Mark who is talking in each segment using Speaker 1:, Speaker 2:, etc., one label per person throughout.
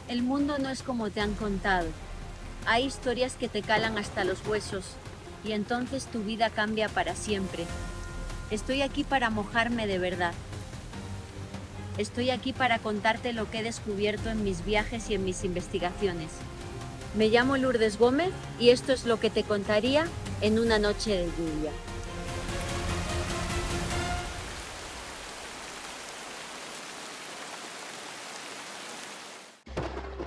Speaker 1: El mundo no es como te han contado. Hay historias que te calan hasta los huesos, y entonces tu vida cambia para siempre. Estoy aquí para mojarme de verdad. Estoy aquí para contarte lo que he descubierto en mis viajes y en mis investigaciones. Me llamo Lourdes Gómez y esto es lo que te contaría en una noche de lluvia.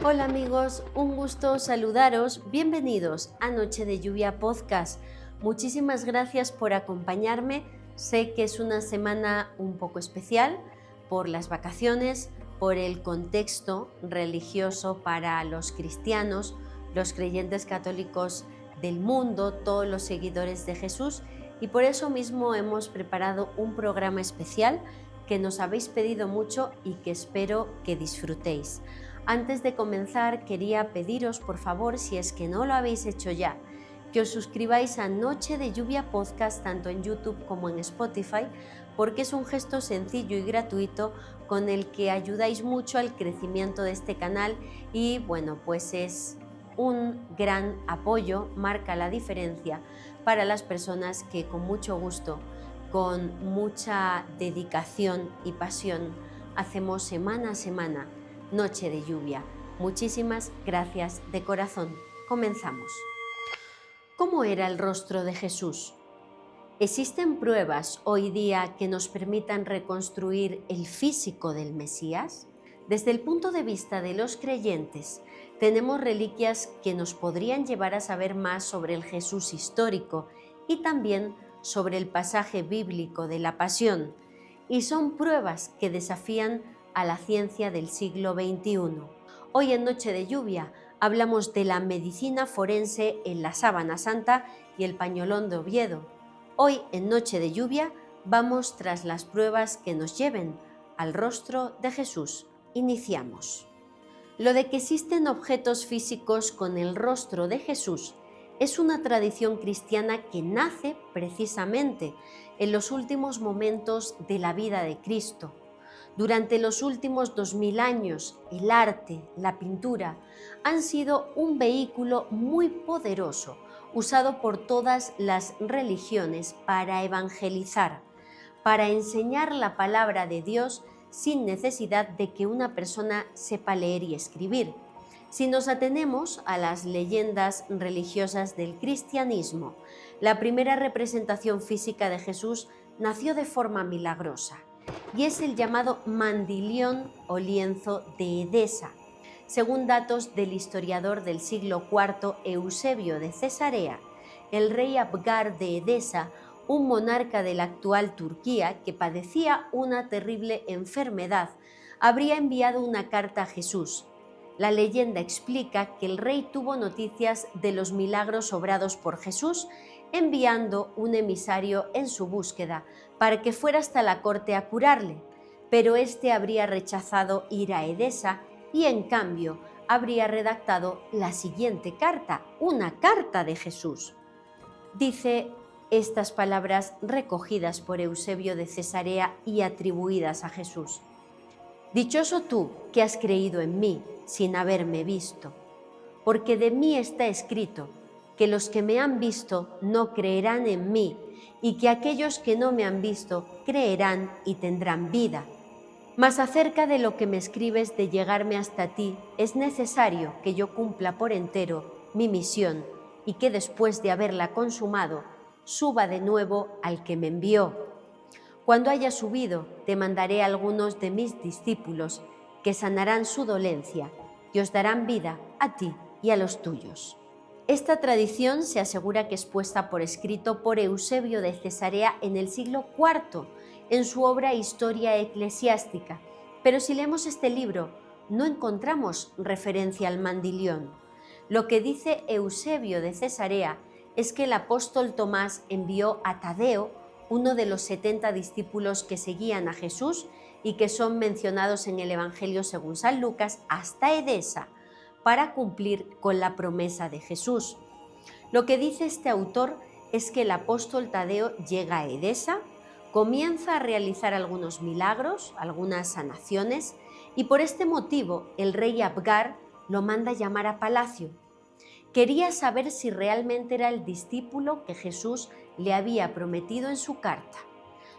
Speaker 2: Hola amigos, un gusto saludaros. Bienvenidos a Noche de Lluvia Podcast. Muchísimas gracias por acompañarme. Sé que es una semana un poco especial por las vacaciones, por el contexto religioso para los cristianos, los creyentes católicos del mundo, todos los seguidores de Jesús, y por eso mismo hemos preparado un programa especial que nos habéis pedido mucho y que espero que disfrutéis. Antes de comenzar, quería pediros, por favor, si es que no lo habéis hecho ya, que os suscribáis a Noche de Lluvia Podcast tanto en YouTube como en Spotify, porque es un gesto sencillo y gratuito con el que ayudáis mucho al crecimiento de este canal y, bueno, pues es un gran apoyo, marca la diferencia para las personas que con mucho gusto, con mucha dedicación y pasión, hacemos semana a semana Noche de Lluvia. Muchísimas gracias de corazón. Comenzamos. ¿Cómo era el rostro de Jesús? ¿Existen pruebas hoy día que nos permitan reconstruir el físico del Mesías? Desde el punto de vista de los creyentes, tenemos reliquias que nos podrían llevar a saber más sobre el Jesús histórico y también sobre el pasaje bíblico de la Pasión, y son pruebas que desafían a la ciencia del siglo XXI. Hoy en Noche de Lluvia hablamos de la medicina forense en la sábana santa y el pañolón de Oviedo. Hoy en Noche de Lluvia vamos tras las pruebas que nos lleven al rostro de Jesús. Iniciamos. Lo de que existen objetos físicos con el rostro de Jesús es una tradición cristiana que nace precisamente en los últimos momentos de la vida de Cristo. Durante los últimos 2000 años, el arte, la pintura, han sido un vehículo muy poderoso, usado por todas las religiones para evangelizar, para enseñar la palabra de Dios sin necesidad de que una persona sepa leer y escribir. Si nos atenemos a las leyendas religiosas del cristianismo, la primera representación física de Jesús nació de forma milagrosa y es el llamado mandilión o lienzo de Edesa. Según datos del historiador del siglo IV Eusebio de Cesarea, el rey Abgar de Edesa, un monarca de la actual Turquía que padecía una terrible enfermedad, habría enviado una carta a Jesús. La leyenda explica que el rey tuvo noticias de los milagros obrados por Jesús, enviando un emisario en su búsqueda para que fuera hasta la corte a curarle, pero éste habría rechazado ir a Edesa y en cambio habría redactado la siguiente carta, una carta de Jesús. Dice estas palabras recogidas por Eusebio de Cesarea y atribuidas a Jesús. Dichoso tú que has creído en mí sin haberme visto, porque de mí está escrito que los que me han visto no creerán en mí, y que aquellos que no me han visto creerán y tendrán vida. Mas acerca de lo que me escribes de llegarme hasta ti, es necesario que yo cumpla por entero mi misión y que después de haberla consumado, suba de nuevo al que me envió. Cuando haya subido, te mandaré a algunos de mis discípulos que sanarán su dolencia y os darán vida a ti y a los tuyos. Esta tradición se asegura que es puesta por escrito por Eusebio de Cesarea en el siglo IV, en su obra Historia Eclesiástica, pero si leemos este libro no encontramos referencia al mandilión. Lo que dice Eusebio de Cesarea es que el apóstol Tomás envió a Tadeo, uno de los 70 discípulos que seguían a Jesús y que son mencionados en el Evangelio según San Lucas, hasta Edesa, para cumplir con la promesa de Jesús. Lo que dice este autor es que el apóstol Tadeo llega a Edesa, comienza a realizar algunos milagros, algunas sanaciones, y por este motivo el rey Abgar lo manda llamar a palacio. Quería saber si realmente era el discípulo que Jesús le había prometido en su carta.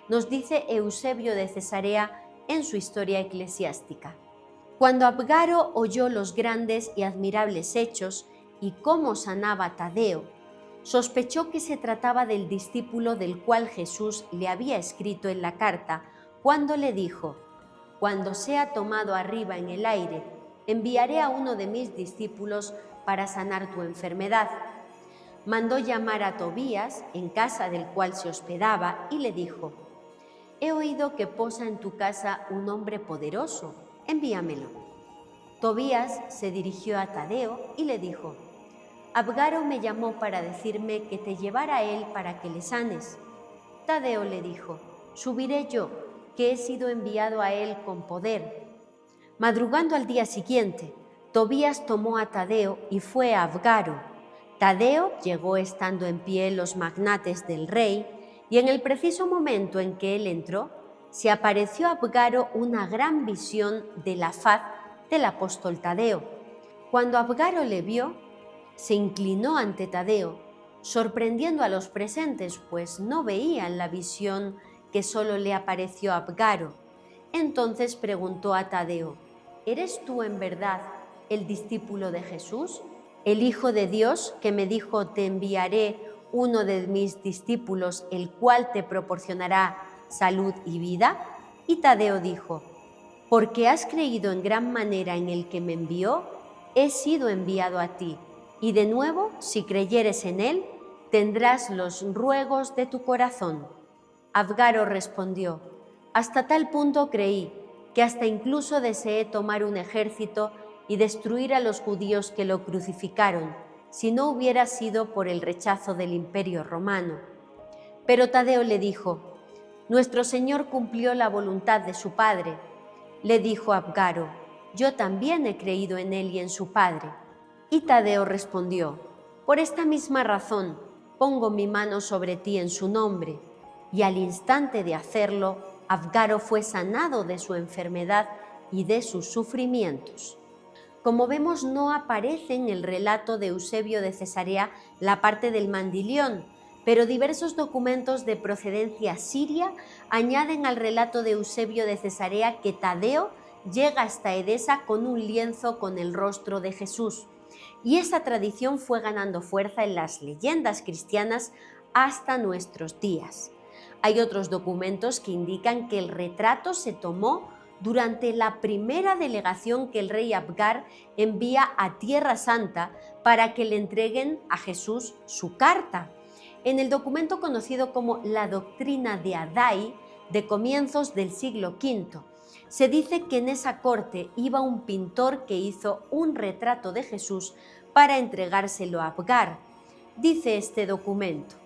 Speaker 2: Nos dice Eusebio de Cesarea en su historia eclesiástica. Cuando Abgaro oyó los grandes y admirables hechos y cómo sanaba a Tadeo, sospechó que se trataba del discípulo del cual Jesús le había escrito en la carta cuando le dijo: «Cuando sea tomado arriba en el aire, enviaré a uno de mis discípulos para sanar tu enfermedad». Mandó llamar a Tobías, en casa del cual se hospedaba, y le dijo: «He oído que posa en tu casa un hombre poderoso, envíamelo». Tobías se dirigió a Tadeo y le dijo: «Abgaro me llamó para decirme que te llevara a él para que le sanes». Tadeo le dijo: «Subiré yo, que he sido enviado a él con poder». Madrugando al día siguiente, Tobías tomó a Tadeo y fue a Abgaro. Tadeo llegó estando en pie los magnates del rey, y en el preciso momento en que él entró, se apareció a Abgaro una gran visión de la faz del apóstol Tadeo. Cuando Abgaro le vio, se inclinó ante Tadeo, sorprendiendo a los presentes, pues no veían la visión que solo le apareció a Abgaro. Entonces preguntó a Tadeo: «¿Eres tú en verdad el discípulo de Jesús, el Hijo de Dios, que me dijo: te enviaré uno de mis discípulos, el cual te proporcionará salud y vida?» Y Tadeo dijo: «Porque has creído en gran manera en el que me envió, he sido enviado a ti, y de nuevo, si creyeres en él, tendrás los ruegos de tu corazón». Abgaro respondió: «Hasta tal punto creí, que hasta incluso deseé tomar un ejército y destruir a los judíos que lo crucificaron, si no hubiera sido por el rechazo del Imperio Romano». Pero Tadeo le dijo: «Nuestro Señor cumplió la voluntad de su Padre». Le dijo Abgaro: «Yo también he creído en él y en su Padre». Y Tadeo respondió: «Por esta misma razón pongo mi mano sobre ti en su nombre». Y al instante de hacerlo, Abgaro fue sanado de su enfermedad y de sus sufrimientos. Como vemos, no aparece en el relato de Eusebio de Cesarea la parte del mandilión, pero diversos documentos de procedencia siria añaden al relato de Eusebio de Cesarea que Tadeo llega hasta Edesa con un lienzo con el rostro de Jesús. Y esa tradición fue ganando fuerza en las leyendas cristianas hasta nuestros días. Hay otros documentos que indican que el retrato se tomó durante la primera delegación que el rey Abgar envía a Tierra Santa para que le entreguen a Jesús su carta. En el documento conocido como la Doctrina de Adai, de comienzos del siglo V, se dice que en esa corte iba un pintor que hizo un retrato de Jesús para entregárselo a Abgar. Dice este documento: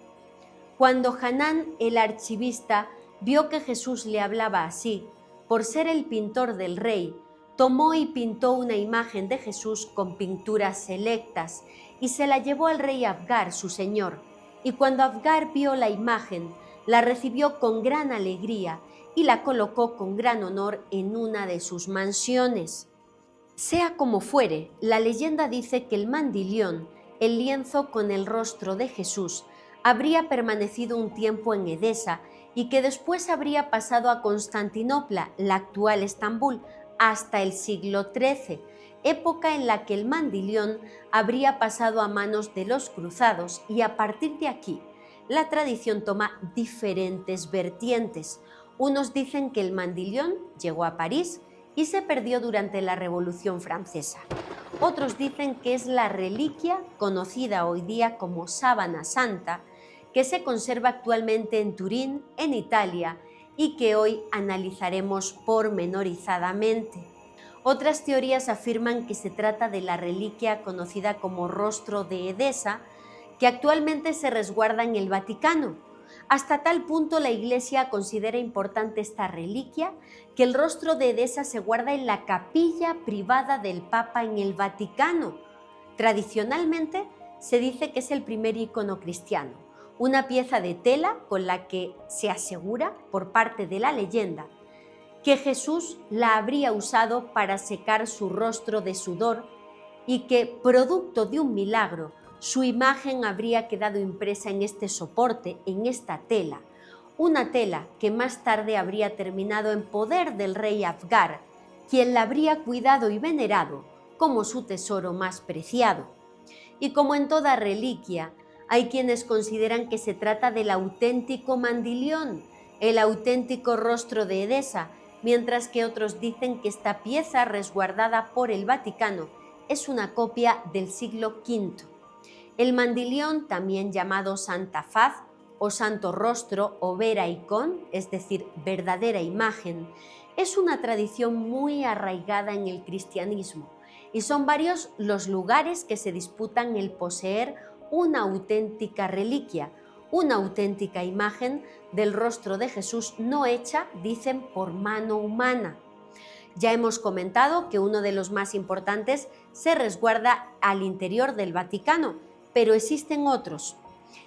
Speaker 2: «Cuando Hanán el archivista vio que Jesús le hablaba así, por ser el pintor del rey, tomó y pintó una imagen de Jesús con pinturas selectas y se la llevó al rey Abgar, su señor. Y cuando Abgar vio la imagen, la recibió con gran alegría y la colocó con gran honor en una de sus mansiones». Sea como fuere, la leyenda dice que el mandilión, el lienzo con el rostro de Jesús, habría permanecido un tiempo en Edesa y que después habría pasado a Constantinopla, la actual Estambul, hasta el siglo XIII, época en la que el mandilión habría pasado a manos de los cruzados, y a partir de aquí la tradición toma diferentes vertientes. Unos dicen que el mandilión llegó a París y se perdió durante la Revolución Francesa. Otros dicen que es la reliquia conocida hoy día como sábana santa, que se conserva actualmente en Turín, en Italia, y que hoy analizaremos pormenorizadamente. Otras teorías afirman que se trata de la reliquia conocida como rostro de Edesa, que actualmente se resguarda en el Vaticano. Hasta tal punto la Iglesia considera importante esta reliquia que el rostro de Edesa se guarda en la capilla privada del Papa en el Vaticano. Tradicionalmente se dice que es el primer icono cristiano, una pieza de tela con la que se asegura, por parte de la leyenda, que Jesús la habría usado para secar su rostro de sudor y que, producto de un milagro, su imagen habría quedado impresa en este soporte, en esta tela, una tela que más tarde habría terminado en poder del rey Afgar, quien la habría cuidado y venerado como su tesoro más preciado. Y como en toda reliquia, hay quienes consideran que se trata del auténtico mandilión, el auténtico rostro de Edesa, mientras que otros dicen que esta pieza resguardada por el Vaticano es una copia del siglo V. El mandilión, también llamado Santa Faz o Santo Rostro o Vera Icon, es decir, verdadera imagen, es una tradición muy arraigada en el cristianismo y son varios los lugares que se disputan el poseer una auténtica reliquia, una auténtica imagen del rostro de Jesús no hecha, dicen, por mano humana. Ya hemos comentado que uno de los más importantes se resguarda al interior del Vaticano, pero existen otros.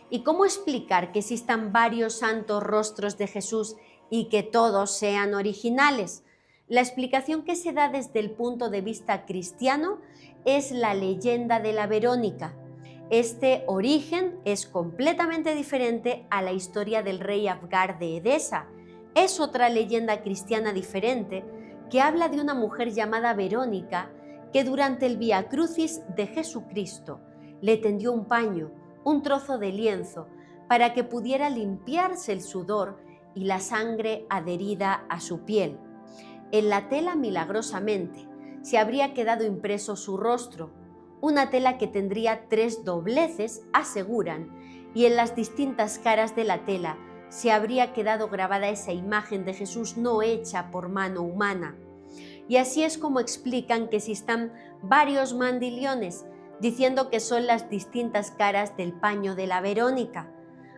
Speaker 2: ¿Y cómo explicar que existan varios santos rostros de Jesús y que todos sean originales? La explicación que se da desde el punto de vista cristiano es la leyenda de la Verónica. Este origen es completamente diferente a la historia del rey Afgar de Edesa. Es otra leyenda cristiana diferente que habla de una mujer llamada Verónica que durante el Vía Crucis de Jesucristo le tendió un paño, un trozo de lienzo, para que pudiera limpiarse el sudor y la sangre adherida a su piel. En la tela milagrosamente se habría quedado impreso su rostro, una tela que tendría 3 dobleces, aseguran, y en las distintas caras de la tela se habría quedado grabada esa imagen de Jesús no hecha por mano humana. Y así es como explican que existan varios mandiliones, diciendo que son las distintas caras del paño de la Verónica.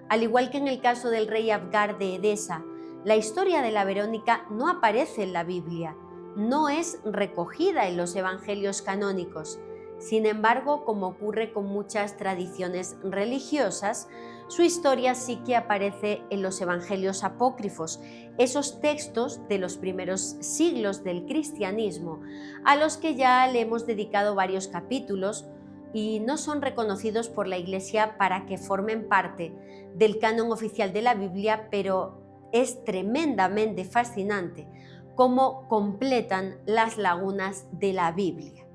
Speaker 2: Al igual que en el caso del rey Afgar de Edesa, la historia de la Verónica no aparece en la Biblia, no es recogida en los evangelios canónicos. Sin embargo, como ocurre con muchas tradiciones religiosas, su historia sí que aparece en los evangelios apócrifos, esos textos de los primeros siglos del cristianismo, a los que ya le hemos dedicado varios capítulos y no son reconocidos por la Iglesia para que formen parte del canon oficial de la Biblia, pero es tremendamente fascinante cómo completan las lagunas de la Biblia.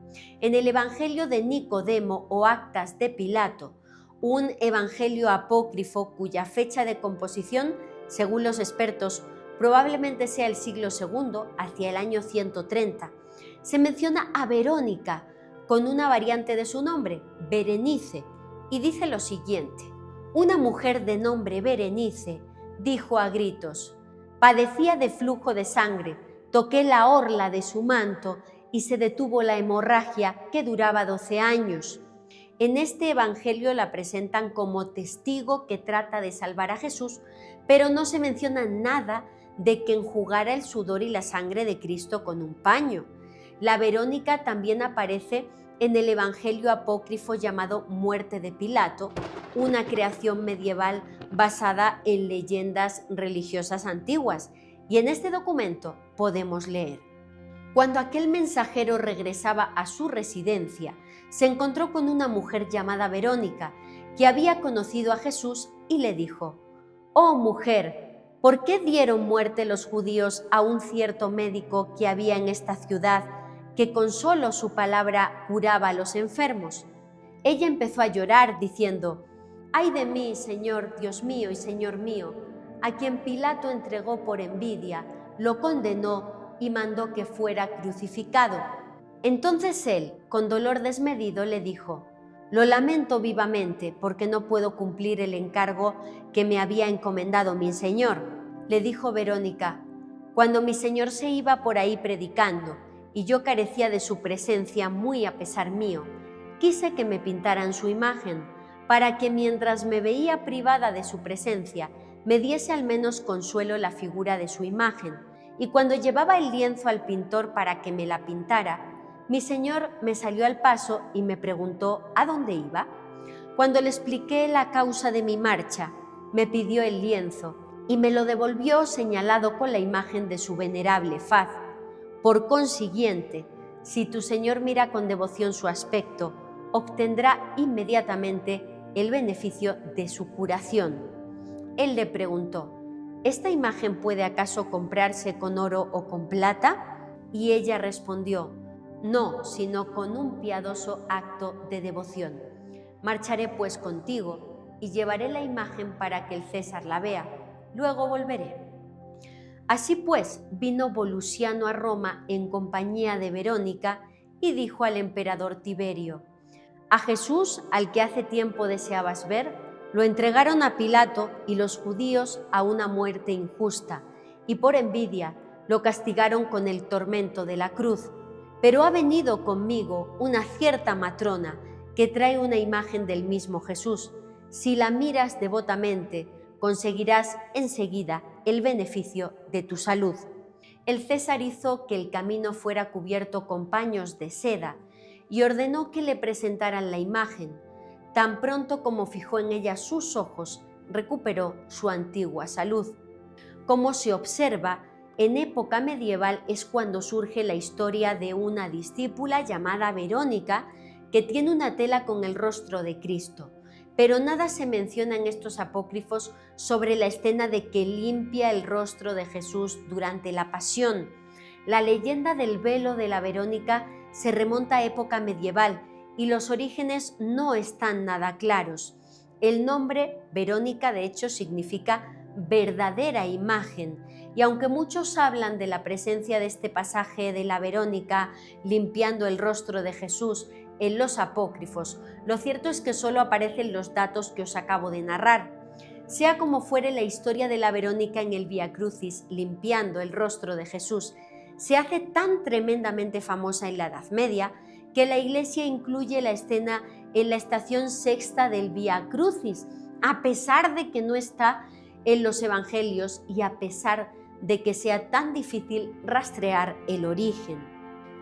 Speaker 2: En el Evangelio de Nicodemo o Actas de Pilato, un evangelio apócrifo cuya fecha de composición, según los expertos, probablemente sea el siglo II, hacia el año 130, se menciona a Verónica con una variante de su nombre, Berenice, y dice lo siguiente: una mujer de nombre Berenice dijo a gritos: padecía de flujo de sangre, toqué la orla de su manto y se detuvo la hemorragia que duraba 12 años. En este evangelio la presentan como testigo que trata de salvar a Jesús, pero no se menciona nada de que enjugara el sudor y la sangre de Cristo con un paño. La Verónica también aparece en el evangelio apócrifo llamado Muerte de Pilato, una creación medieval basada en leyendas religiosas antiguas, y en este documento podemos leer: cuando aquel mensajero regresaba a su residencia, se encontró con una mujer llamada Verónica, que había conocido a Jesús y le dijo: «Oh mujer, ¿por qué dieron muerte los judíos a un cierto médico que había en esta ciudad, que con solo su palabra curaba a los enfermos?» Ella empezó a llorar diciendo: «¡Ay de mí, Señor, Dios mío y Señor mío!, a quien Pilato entregó por envidia, lo condenó y mandó que fuera crucificado». Entonces él, con dolor desmedido, le dijo: «Lo lamento vivamente porque no puedo cumplir el encargo que me había encomendado mi Señor». Le dijo Verónica: «Cuando mi Señor se iba por ahí predicando y yo carecía de su presencia muy a pesar mío, quise que me pintaran su imagen, para que mientras me veía privada de su presencia, me diese al menos consuelo la figura de su imagen. Y cuando llevaba el lienzo al pintor para que me la pintara, mi Señor me salió al paso y me preguntó a dónde iba. Cuando le expliqué la causa de mi marcha, me pidió el lienzo y me lo devolvió señalado con la imagen de su venerable faz. Por consiguiente, Si tu Señor mira con devoción su aspecto, obtendrá inmediatamente el beneficio de su curación. Él le preguntó: ¿esta imagen puede acaso comprarse con oro o con plata? Y ella respondió: no, sino con un piadoso acto de devoción. Marcharé pues contigo y llevaré la imagen para que el César la vea. Luego volveré. Así pues, vino Volusiano a Roma en compañía de Verónica y dijo al emperador Tiberio: a Jesús, al que hace tiempo deseabas ver, lo entregaron a Pilato y los judíos a una muerte injusta, y por envidia lo castigaron con el tormento de la cruz. Pero ha venido conmigo una cierta matrona que trae una imagen del mismo Jesús. Si la miras devotamente, conseguirás enseguida el beneficio de tu salud. El César hizo que el camino fuera cubierto con paños de seda y ordenó que le presentaran la imagen. Tan pronto como fijó en ella sus ojos, recuperó su antigua salud. Como se observa, en época medieval es cuando surge la historia de una discípula llamada Verónica, que tiene una tela con el rostro de Cristo. Pero nada se menciona en estos apócrifos sobre la escena de que limpia el rostro de Jesús durante la pasión. La leyenda del velo de la Verónica se remonta a época medieval y los orígenes no están nada claros. El nombre Verónica, de hecho, significa verdadera imagen, y aunque muchos hablan de la presencia de este pasaje de la Verónica limpiando el rostro de Jesús en los apócrifos, lo cierto es que solo aparecen los datos que os acabo de narrar. Sea como fuere, la historia de la Verónica en el Vía Crucis limpiando el rostro de Jesús se hace tan tremendamente famosa en la Edad Media que la Iglesia incluye la escena en la estación sexta del Vía Crucis, a pesar de que no está en los Evangelios y a pesar de que sea tan difícil rastrear el origen.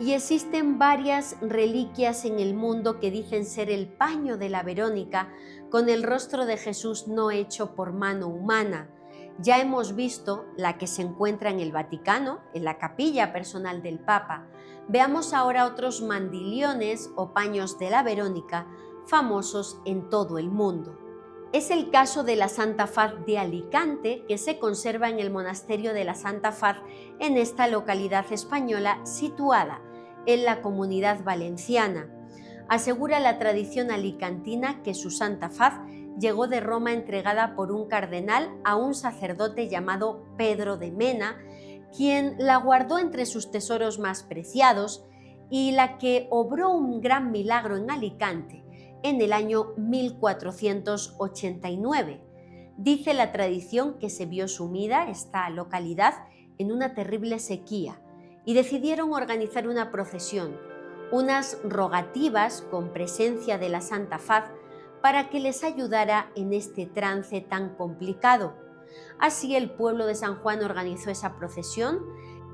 Speaker 2: Y existen varias reliquias en el mundo que dicen ser el paño de la Verónica con el rostro de Jesús no hecho por mano humana. Ya hemos visto la que se encuentra en el Vaticano, en la capilla personal del Papa. Veamos ahora otros mandiliones o paños de la Verónica famosos en todo el mundo. Es el caso de la Santa Faz de Alicante, que se conserva en el monasterio de la Santa Faz en esta localidad española situada en la Comunidad Valenciana. Asegura la tradición alicantina que su Santa Faz llegó de Roma entregada por un cardenal a un sacerdote llamado Pedro de Mena, quien la guardó entre sus tesoros más preciados y la que obró un gran milagro en Alicante en el año 1489. Dice la tradición que se vio sumida esta localidad en una terrible sequía y decidieron organizar una procesión, unas rogativas con presencia de la Santa Faz para que les ayudara en este trance tan complicado. Así el pueblo de San Juan organizó esa procesión,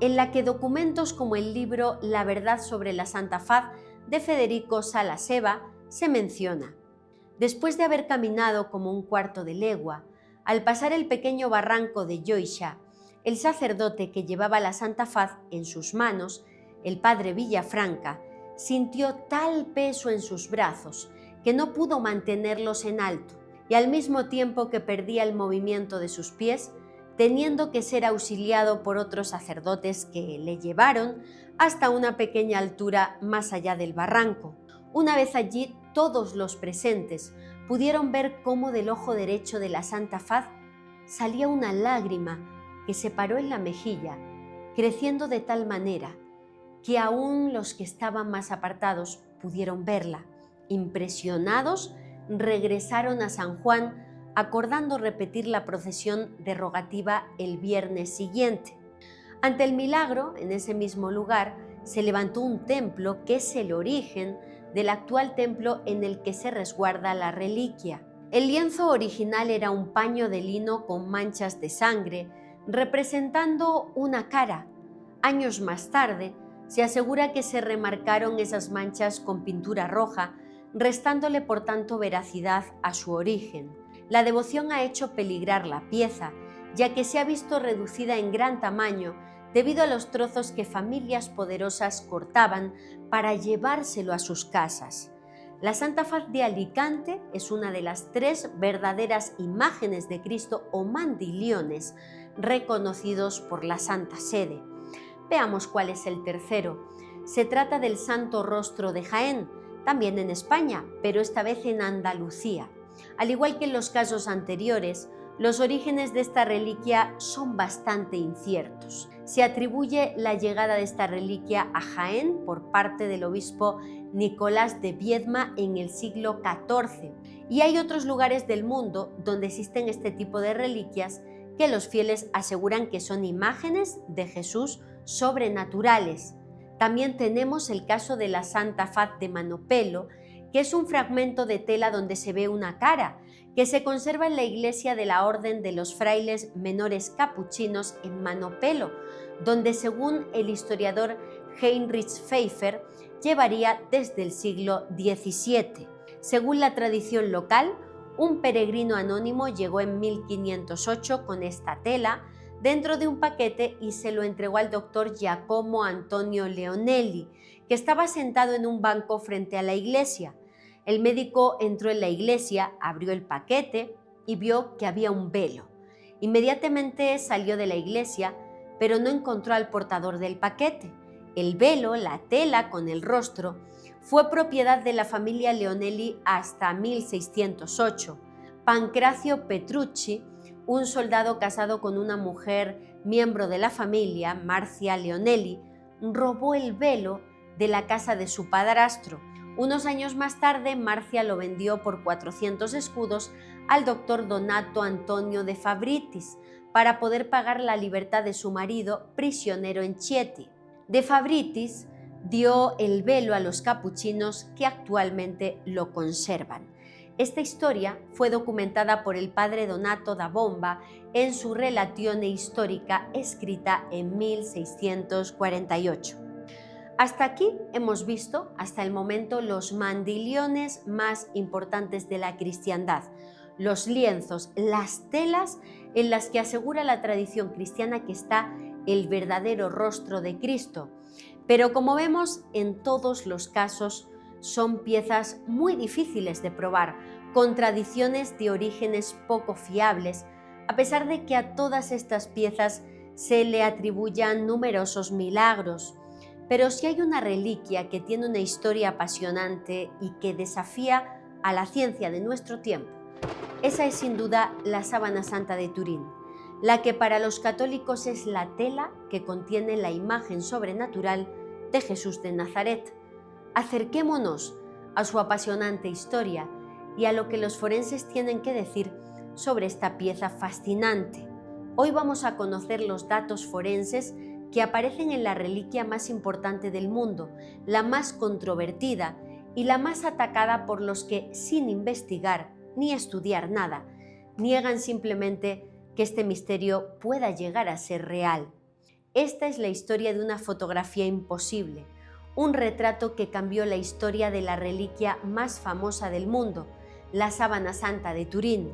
Speaker 2: en la que documentos como el libro La verdad sobre la Santa Faz de Federico Salaseva se menciona. Después de haber caminado como un cuarto de legua, al pasar el pequeño barranco de Yoixa, el sacerdote que llevaba la Santa Faz en sus manos, el padre Villafranca, sintió tal peso en sus brazos que no pudo mantenerlos en alto, y al mismo tiempo que perdía el movimiento de sus pies, teniendo que ser auxiliado por otros sacerdotes que le llevaron hasta una pequeña altura más allá del barranco. Una vez allí, todos los presentes pudieron ver cómo del ojo derecho de la Santa Faz salía una lágrima que se paró en la mejilla, creciendo de tal manera que aún los que estaban más apartados pudieron verla. Impresionados, regresaron a San Juan, acordando repetir la procesión de rogativa el viernes siguiente. Ante el milagro, en ese mismo lugar, se levantó un templo que es el origen del actual templo en el que se resguarda la reliquia. El lienzo original era un paño de lino con manchas de sangre, representando una cara. Años más tarde, se asegura que se remarcaron esas manchas con pintura roja, restándole por tanto veracidad a su origen. La devoción ha hecho peligrar la pieza, ya que se ha visto reducida en gran tamaño debido a los trozos que familias poderosas cortaban para llevárselo a sus casas. La Santa Faz de Alicante es una de las 3 verdaderas imágenes de Cristo o mandiliones reconocidos por la Santa Sede. Veamos cuál es el tercero. Se trata del Santo Rostro de Jaén, también en España, pero esta vez en Andalucía. Al igual que en los casos anteriores, los orígenes de esta reliquia son bastante inciertos. Se atribuye la llegada de esta reliquia a Jaén por parte del obispo Nicolás de Viedma en el siglo XIV. Y hay otros lugares del mundo donde existen este tipo de reliquias que los fieles aseguran que son imágenes de Jesús sobrenaturales. También tenemos el caso de la Santa Faz de Manopelo, que es un fragmento de tela donde se ve una cara, que se conserva en la iglesia de la Orden de los Frailes Menores Capuchinos en Manopelo, donde según el historiador Heinrich Pfeiffer llevaría desde el siglo XVII. Según la tradición local, un peregrino anónimo llegó en 1508 con esta tela dentro de un paquete y se lo entregó al doctor Giacomo Antonio Leonelli, que estaba sentado en un banco frente a la iglesia. El médico entró en la iglesia, abrió el paquete y vio que había un velo. Inmediatamente salió de la iglesia, pero no encontró al portador del paquete. El velo, la tela con el rostro, fue propiedad de la familia Leonelli hasta 1608. Pancracio Petrucci, un soldado casado con una mujer miembro de la familia, Marcia Leonelli, robó el velo de la casa de su padrastro. Unos años más tarde, Marcia lo vendió por 400 escudos al doctor Donato Antonio de Fabritis para poder pagar la libertad de su marido, prisionero en Chieti. De Fabritis dio el velo a los capuchinos que actualmente lo conservan. Esta historia fue documentada por el padre Donato da Bomba en su Relatione Histórica escrita en 1648. Hasta aquí hemos visto hasta el momento los mandiliones más importantes de la cristiandad, los lienzos, las telas en las que asegura la tradición cristiana que está el verdadero rostro de Cristo. Pero como vemos, en todos los casos son piezas muy difíciles de probar, con tradiciones de orígenes poco fiables, a pesar de que a todas estas piezas se le atribuyan numerosos milagros. Pero si hay una reliquia que tiene una historia apasionante y que desafía a la ciencia de nuestro tiempo, esa es sin duda la Sábana Santa de Turín, la que para los católicos es la tela que contiene la imagen sobrenatural de Jesús de Nazaret. Acerquémonos a su apasionante historia y a lo que los forenses tienen que decir sobre esta pieza fascinante. Hoy vamos a conocer los datos forenses que aparecen en la reliquia más importante del mundo, la más controvertida y la más atacada por los que, sin investigar ni estudiar nada, niegan simplemente que este misterio pueda llegar a ser real. Esta es la historia de una fotografía imposible, un retrato que cambió la historia de la reliquia más famosa del mundo, la Sábana Santa de Turín.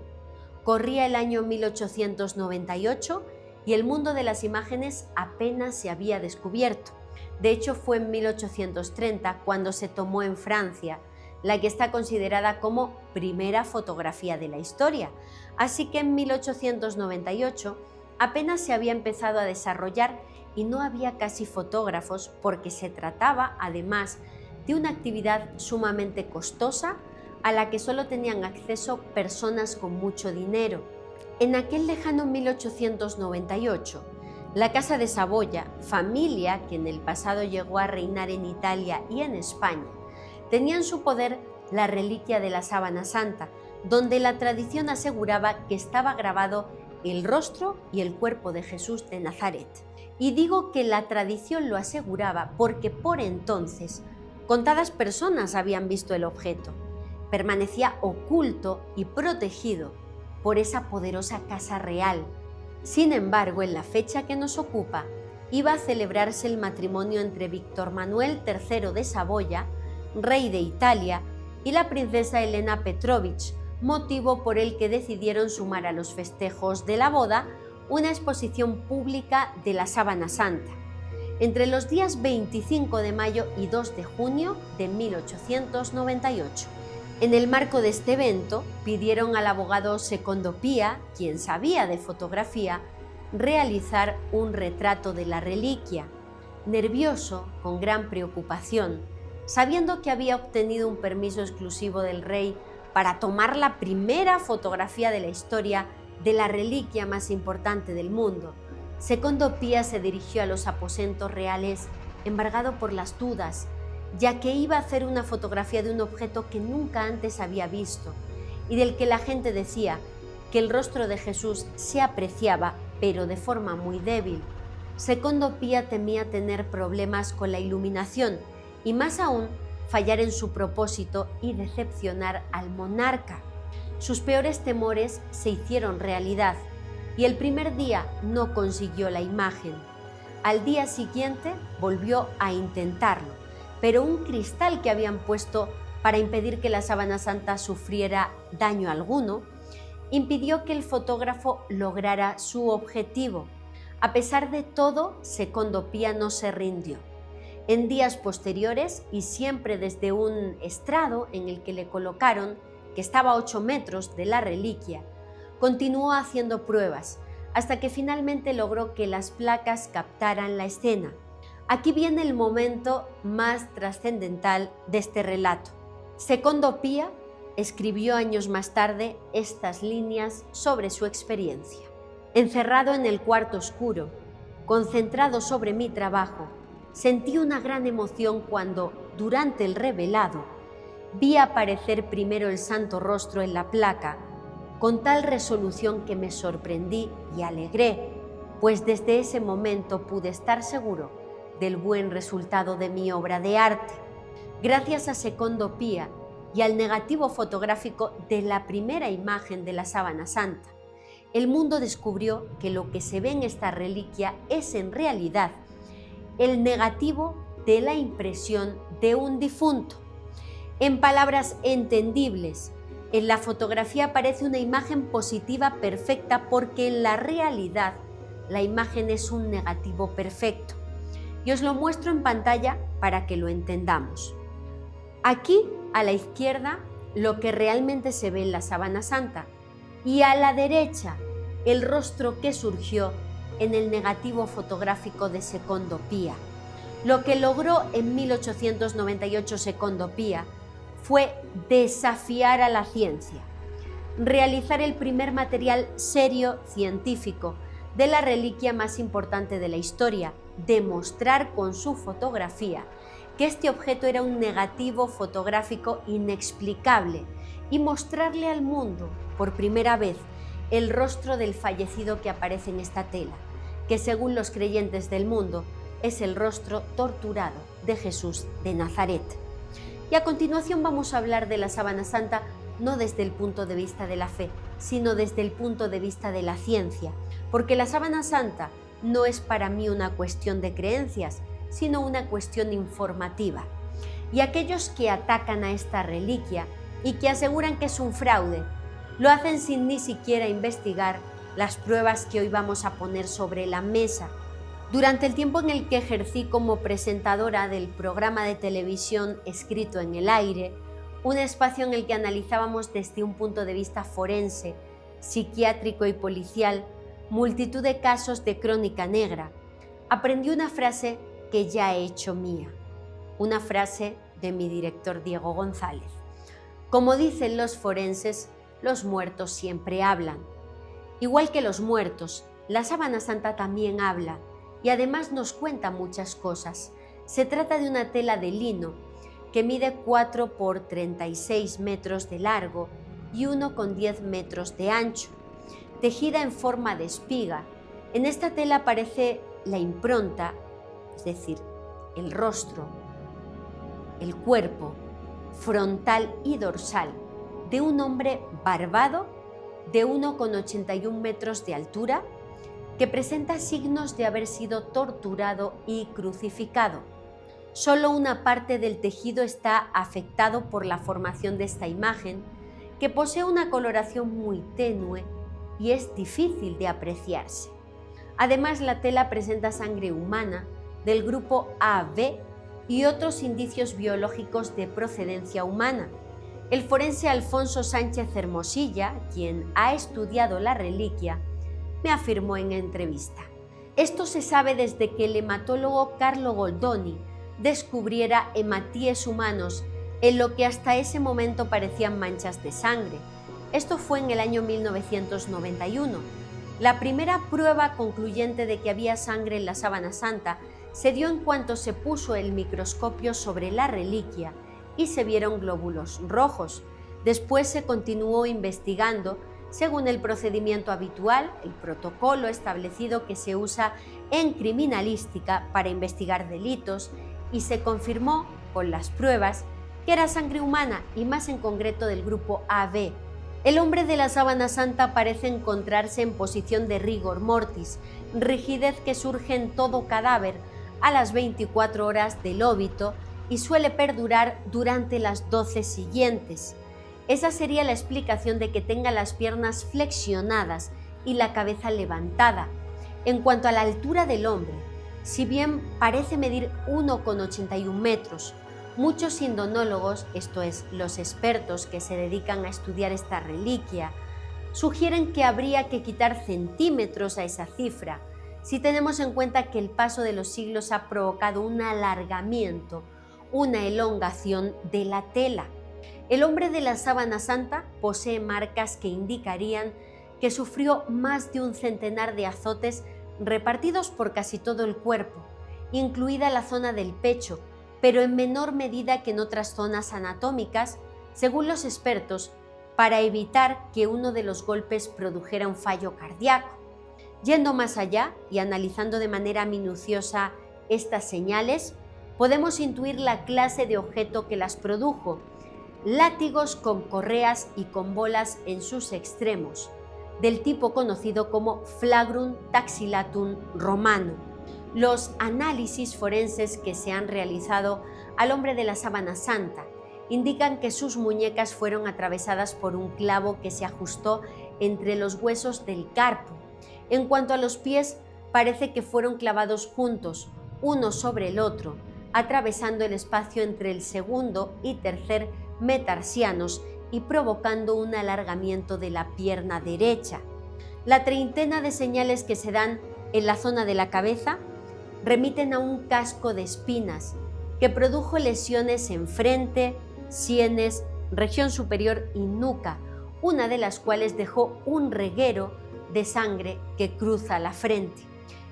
Speaker 2: Corría el año 1898 y el mundo de las imágenes apenas se había descubierto. De hecho, fue en 1830 cuando se tomó en Francia, la que está considerada como primera fotografía de la historia. Así que en 1898 apenas se había empezado a desarrollar y no había casi fotógrafos porque se trataba, además, de una actividad sumamente costosa a la que solo tenían acceso personas con mucho dinero. En aquel lejano 1898, la Casa de Saboya, familia que en el pasado llegó a reinar en Italia y en España, tenía en su poder la reliquia de la Sábana Santa, donde la tradición aseguraba que estaba grabado el rostro y el cuerpo de Jesús de Nazaret. Y digo que la tradición lo aseguraba porque por entonces contadas personas habían visto el objeto. Permanecía oculto y protegido por esa poderosa casa real. Sin embargo, en la fecha que nos ocupa, iba a celebrarse el matrimonio entre Víctor Manuel III de Saboya, rey de Italia, y la princesa Elena Petrovich, motivo por el que decidieron sumar a los festejos de la boda una exposición pública de la Sábana Santa, entre los días 25 de mayo y 2 de junio de 1898. En el marco de este evento, pidieron al abogado Secondo Pia, quien sabía de fotografía, realizar un retrato de la reliquia. Nervioso, con gran preocupación, sabiendo que había obtenido un permiso exclusivo del rey para tomar la primera fotografía de la historia de la reliquia más importante del mundo, Secondo Pia se dirigió a los aposentos reales embargado por las dudas, ya que iba a hacer una fotografía de un objeto que nunca antes había visto y del que la gente decía que el rostro de Jesús se apreciaba, pero de forma muy débil. Secondo Pia temía tener problemas con la iluminación y más aún fallar en su propósito y decepcionar al monarca. Sus peores temores se hicieron realidad y el primer día no consiguió la imagen. Al día siguiente volvió a intentarlo, pero un cristal que habían puesto para impedir que la Sábana Santa sufriera daño alguno impidió que el fotógrafo lograra su objetivo. A pesar de todo, Secondo Pia no se rindió. En días posteriores, y siempre desde un estrado en el que le colocaron, que estaba a 8 metros de la reliquia, continuó haciendo pruebas hasta que finalmente logró que las placas captaran la escena. Aquí viene el momento más trascendental de este relato. Secondo Pia escribió años más tarde estas líneas sobre su experiencia. Encerrado en el cuarto oscuro, concentrado sobre mi trabajo, sentí una gran emoción cuando, durante el revelado, vi aparecer primero el santo rostro en la placa, con tal resolución que me sorprendí y alegré, pues desde ese momento pude estar seguro del buen resultado de mi obra de arte. Gracias a Secondo Pia y al negativo fotográfico de la primera imagen de la Sábana Santa, el mundo descubrió que lo que se ve en esta reliquia es en realidad el negativo de la impresión de un difunto. En palabras entendibles, en la fotografía aparece una imagen positiva perfecta porque en la realidad la imagen es un negativo perfecto. Y os lo muestro en pantalla para que lo entendamos. Aquí, a la izquierda, lo que realmente se ve en la Sábana Santa, y a la derecha, el rostro que surgió en el negativo fotográfico de Secondo Pia. Lo que logró en 1898 Secondo Pia fue desafiar a la ciencia, realizar el primer material serio científico de la reliquia más importante de la historia, demostrar con su fotografía que este objeto era un negativo fotográfico inexplicable y mostrarle al mundo por primera vez el rostro del fallecido que aparece en esta tela, que según los creyentes del mundo es el rostro torturado de Jesús de Nazaret. Y a continuación vamos a hablar de la Sábana Santa no desde el punto de vista de la fe, sino desde el punto de vista de la ciencia, porque la Sábana Santa no es para mí una cuestión de creencias, sino una cuestión informativa. Y aquellos que atacan a esta reliquia y que aseguran que es un fraude, lo hacen sin ni siquiera investigar las pruebas que hoy vamos a poner sobre la mesa. Durante el tiempo en el que ejercí como presentadora del programa de televisión Escrito en el Aire, un espacio en el que analizábamos desde un punto de vista forense, psiquiátrico y policial multitud de casos de crónica negra, aprendí una frase que ya he hecho mía, una frase de mi director Diego González. Como dicen los forenses, los muertos siempre hablan. Igual que los muertos, la Sábana Santa también habla y además nos cuenta muchas cosas. Se trata de una tela de lino que mide 4 por 36 metros de largo y 1,10 metros de ancho, tejida en forma de espiga. En esta tela aparece la impronta, es decir, el rostro, el cuerpo, frontal y dorsal, de un hombre barbado de 1,81 metros de altura que presenta signos de haber sido torturado y crucificado. Solo una parte del tejido está afectado por la formación de esta imagen, que posee una coloración muy tenue y es difícil de apreciarse. Además, la tela presenta sangre humana del grupo AB y otros indicios biológicos de procedencia humana. El forense Alfonso Sánchez Hermosilla, quien ha estudiado la reliquia, me afirmó en entrevista: esto se sabe desde que el hematólogo Carlo Goldoni descubriera hematíes humanos en lo que hasta ese momento parecían manchas de sangre. Esto fue en el año 1991. La primera prueba concluyente de que había sangre en la sábana santa se dio en cuanto se puso el microscopio sobre la reliquia y se vieron glóbulos rojos. Después se continuó investigando según el procedimiento habitual, el protocolo establecido que se usa en criminalística para investigar delitos, y se confirmó con las pruebas que era sangre humana y más en concreto del grupo AB. El hombre de la sábana santa parece encontrarse en posición de rigor mortis, rigidez que surge en todo cadáver a las 24 horas del óbito y suele perdurar durante las 12 siguientes. Esa sería la explicación de que tenga las piernas flexionadas y la cabeza levantada. En cuanto a la altura del hombre, si bien parece medir 1,81 metros, muchos indonólogos, esto es, los expertos que se dedican a estudiar esta reliquia, sugieren que habría que quitar centímetros a esa cifra, si tenemos en cuenta que el paso de los siglos ha provocado un alargamiento, una elongación de la tela. El hombre de la sábana santa posee marcas que indicarían que sufrió más de un centenar de azotes repartidos por casi todo el cuerpo, incluida la zona del pecho, pero en menor medida que en otras zonas anatómicas, según los expertos, para evitar que uno de los golpes produjera un fallo cardíaco. Yendo más allá y analizando de manera minuciosa estas señales, podemos intuir la clase de objeto que las produjo: látigos con correas y con bolas en sus extremos, del tipo conocido como flagrum taxillatum romano. Los análisis forenses que se han realizado al hombre de la sábana santa indican que sus muñecas fueron atravesadas por un clavo que se ajustó entre los huesos del carpo. En cuanto a los pies, parece que fueron clavados juntos, uno sobre el otro, atravesando el espacio entre el segundo y tercer metarsianos y provocando un alargamiento de la pierna derecha. La treintena de señales que se dan en la zona de la cabeza remiten a un casco de espinas que produjo lesiones en frente, sienes, región superior y nuca, una de las cuales dejó un reguero de sangre que cruza la frente.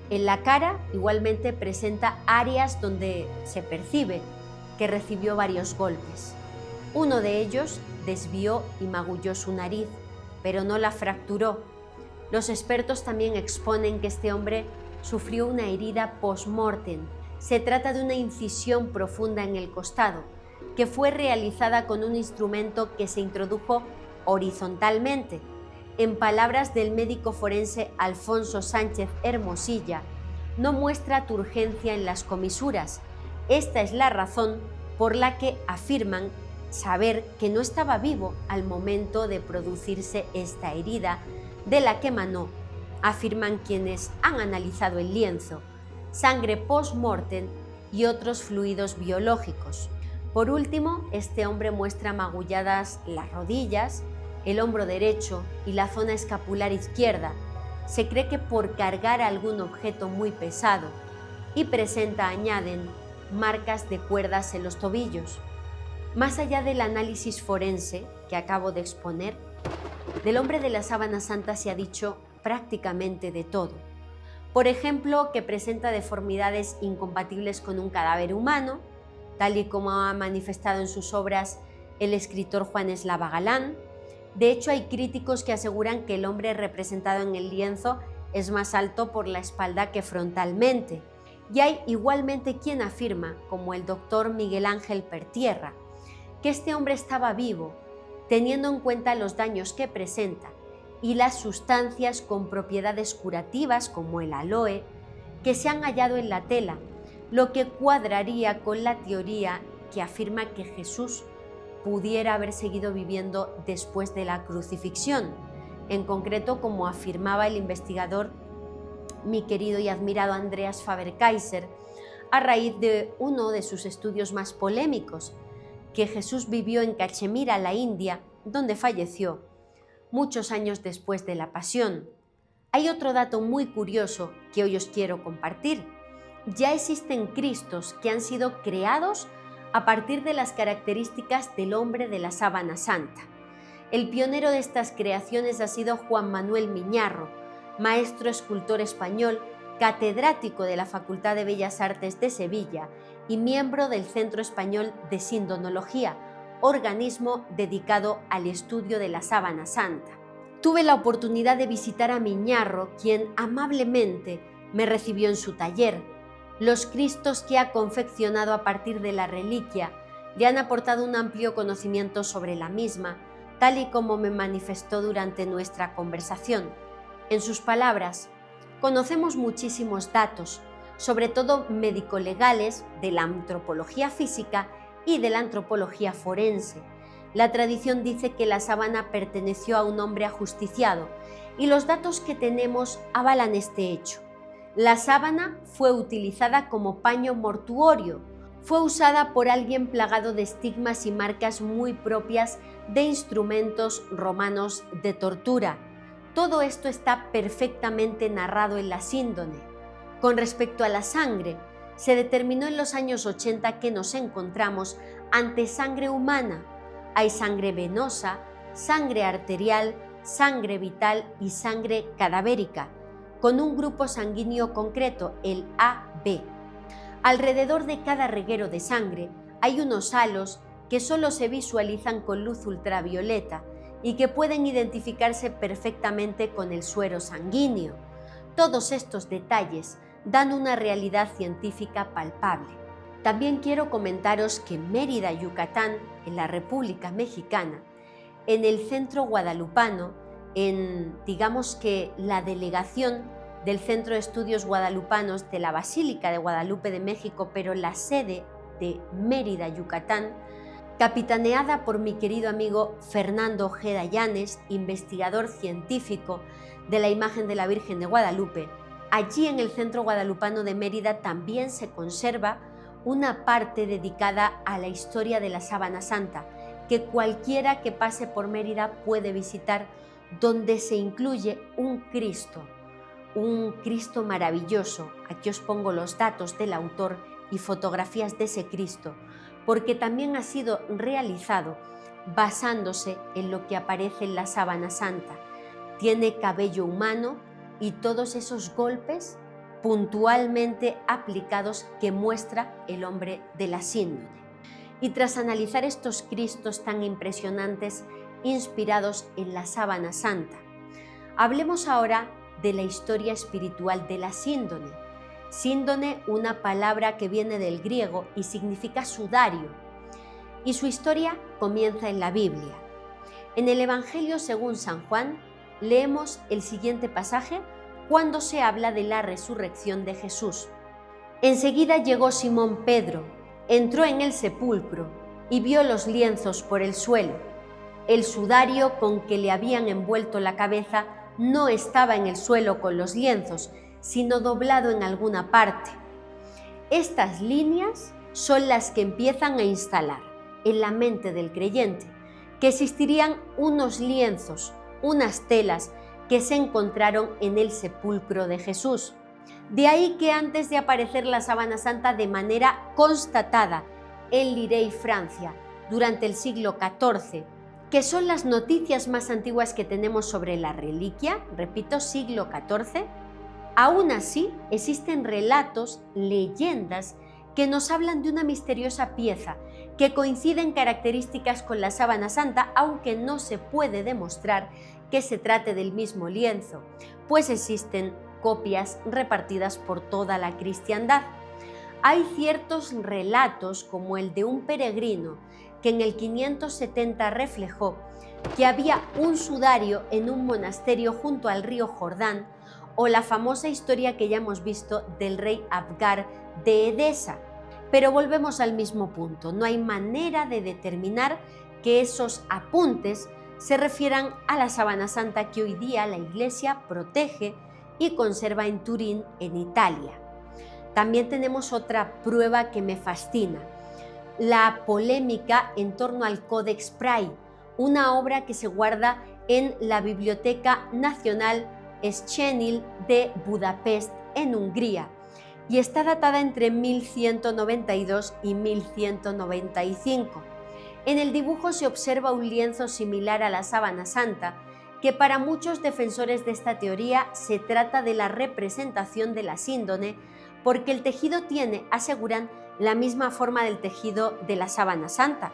Speaker 2: En la cara igualmente presenta áreas donde se percibe que recibió varios golpes. Uno de ellos desvió y magulló su nariz, pero no la fracturó. Los expertos también exponen que este hombre sufrió una herida post-mortem. Se trata de una incisión profunda en el costado, que fue realizada con un instrumento que se introdujo horizontalmente. En palabras del médico forense Alfonso Sánchez Hermosilla, no muestra turgencia en las comisuras. Esta es la razón por la que afirman saber que no estaba vivo al momento de producirse esta herida, de la que emanó, afirman quienes han analizado el lienzo, sangre post-mortem y otros fluidos biológicos. Por último, este hombre muestra magulladas las rodillas, el hombro derecho y la zona escapular izquierda. Se cree que por cargar algún objeto muy pesado, y presenta, añaden, marcas de cuerdas en los tobillos. Más allá del análisis forense que acabo de exponer, del hombre de la sábana santa se ha dicho prácticamente de todo. Por ejemplo, que presenta deformidades incompatibles con un cadáver humano, tal y como ha manifestado en sus obras el escritor Juan Eslava Galán. De hecho, hay críticos que aseguran que el hombre representado en el lienzo es más alto por la espalda que frontalmente. Y hay igualmente quien afirma, como el doctor Miguel Ángel Pertierra, que este hombre estaba vivo, teniendo en cuenta los daños que presenta y las sustancias con propiedades curativas como el aloe que se han hallado en la tela, lo que cuadraría con la teoría que afirma que Jesús pudiera haber seguido viviendo después de la crucifixión, en concreto como afirmaba el investigador, mi querido y admirado Andreas Faber-Kaiser, a raíz de uno de sus estudios más polémicos, que Jesús vivió en Cachemira, la India, donde falleció muchos años después de la Pasión. Hay otro dato muy curioso que hoy os quiero compartir. Ya existen Cristos que han sido creados a partir de las características del hombre de la sábana santa. El pionero de estas creaciones ha sido Juan Manuel Miñarro, maestro escultor español, catedrático de la Facultad de Bellas Artes de Sevilla y miembro del Centro Español de Sindonología, organismo dedicado al estudio de la sábana santa. Tuve la oportunidad de visitar a Miñarro, quien amablemente me recibió en su taller. Los Cristos que ha confeccionado a partir de la reliquia le han aportado un amplio conocimiento sobre la misma, tal y como me manifestó durante nuestra conversación. En sus palabras, conocemos muchísimos datos, sobre todo médico-legales, de la antropología física y de la antropología forense. La tradición dice que la sábana perteneció a un hombre ajusticiado y los datos que tenemos avalan este hecho. La sábana fue utilizada como paño mortuorio, fue usada por alguien plagado de estigmas y marcas muy propias de instrumentos romanos de tortura. Todo esto está perfectamente narrado en la síndone. Con respecto a la sangre, se determinó en los años 80 que nos encontramos ante sangre humana. Hay sangre venosa, sangre arterial, sangre vital y sangre cadavérica, con un grupo sanguíneo concreto, el AB. Alrededor de cada reguero de sangre hay unos halos que solo se visualizan con luz ultravioleta y que pueden identificarse perfectamente con el suero sanguíneo. Todos estos detalles dan una realidad científica palpable. También quiero comentaros que en Mérida, Yucatán, en la República Mexicana, en el Centro Guadalupano, digamos que la delegación del Centro de Estudios Guadalupanos de la Basílica de Guadalupe de México, pero la sede de Mérida, Yucatán, capitaneada por mi querido amigo Fernando Ojeda Llanes, investigador científico de la imagen de la Virgen de Guadalupe. Allí en el Centro Guadalupano de Mérida también se conserva una parte dedicada a la historia de la sábana santa, que cualquiera que pase por Mérida puede visitar, donde se incluye un Cristo maravilloso. Aquí os pongo los datos del autor y fotografías de ese Cristo, porque también ha sido realizado basándose en lo que aparece en la sábana santa. Tiene cabello humano y todos esos golpes puntualmente aplicados que muestra el hombre de la síndone. Y tras analizar estos Cristos tan impresionantes inspirados en la sábana santa, hablemos ahora de la historia espiritual de la síndone. Síndone, una palabra que viene del griego y significa sudario, y su historia comienza en la Biblia. En el Evangelio según San Juan leemos el siguiente pasaje cuando se habla de la resurrección de Jesús. Enseguida llegó Simón Pedro, entró en el sepulcro y vio los lienzos por el suelo. El sudario con que le habían envuelto la cabeza no estaba en el suelo con los lienzos, sino doblado en alguna parte. Estas líneas son las que empiezan a instalar en la mente del creyente que existirían unos lienzos, unas telas que se encontraron en el sepulcro de Jesús. De ahí que antes de aparecer la sábana santa de manera constatada en Lirey, Francia, durante el siglo XIV, que son las noticias más antiguas que tenemos sobre la reliquia, repito, siglo XIV, aún así existen relatos, leyendas, que nos hablan de una misteriosa pieza que coincide en características con la sábana santa, aunque no se puede demostrar que se trate del mismo lienzo, pues existen copias repartidas por toda la cristiandad. Hay ciertos relatos, como el de un peregrino que en el 570 reflejó que había un sudario en un monasterio junto al río Jordán, o la famosa historia que ya hemos visto del rey Abgar de Edesa. Pero volvemos al mismo punto, no hay manera de determinar que esos apuntes se refieran a la sábana santa que hoy día la Iglesia protege y conserva en Turín, en Italia. También tenemos otra prueba que me fascina, la polémica en torno al Codex Prai, una obra que se guarda en la Biblioteca Nacional Széchenyi de Budapest, en Hungría, y está datada entre 1192 y 1195. En el dibujo se observa un lienzo similar a la sábana santa, que para muchos defensores de esta teoría se trata de la representación de la síndone, porque el tejido tiene, aseguran, la misma forma del tejido de la sábana santa.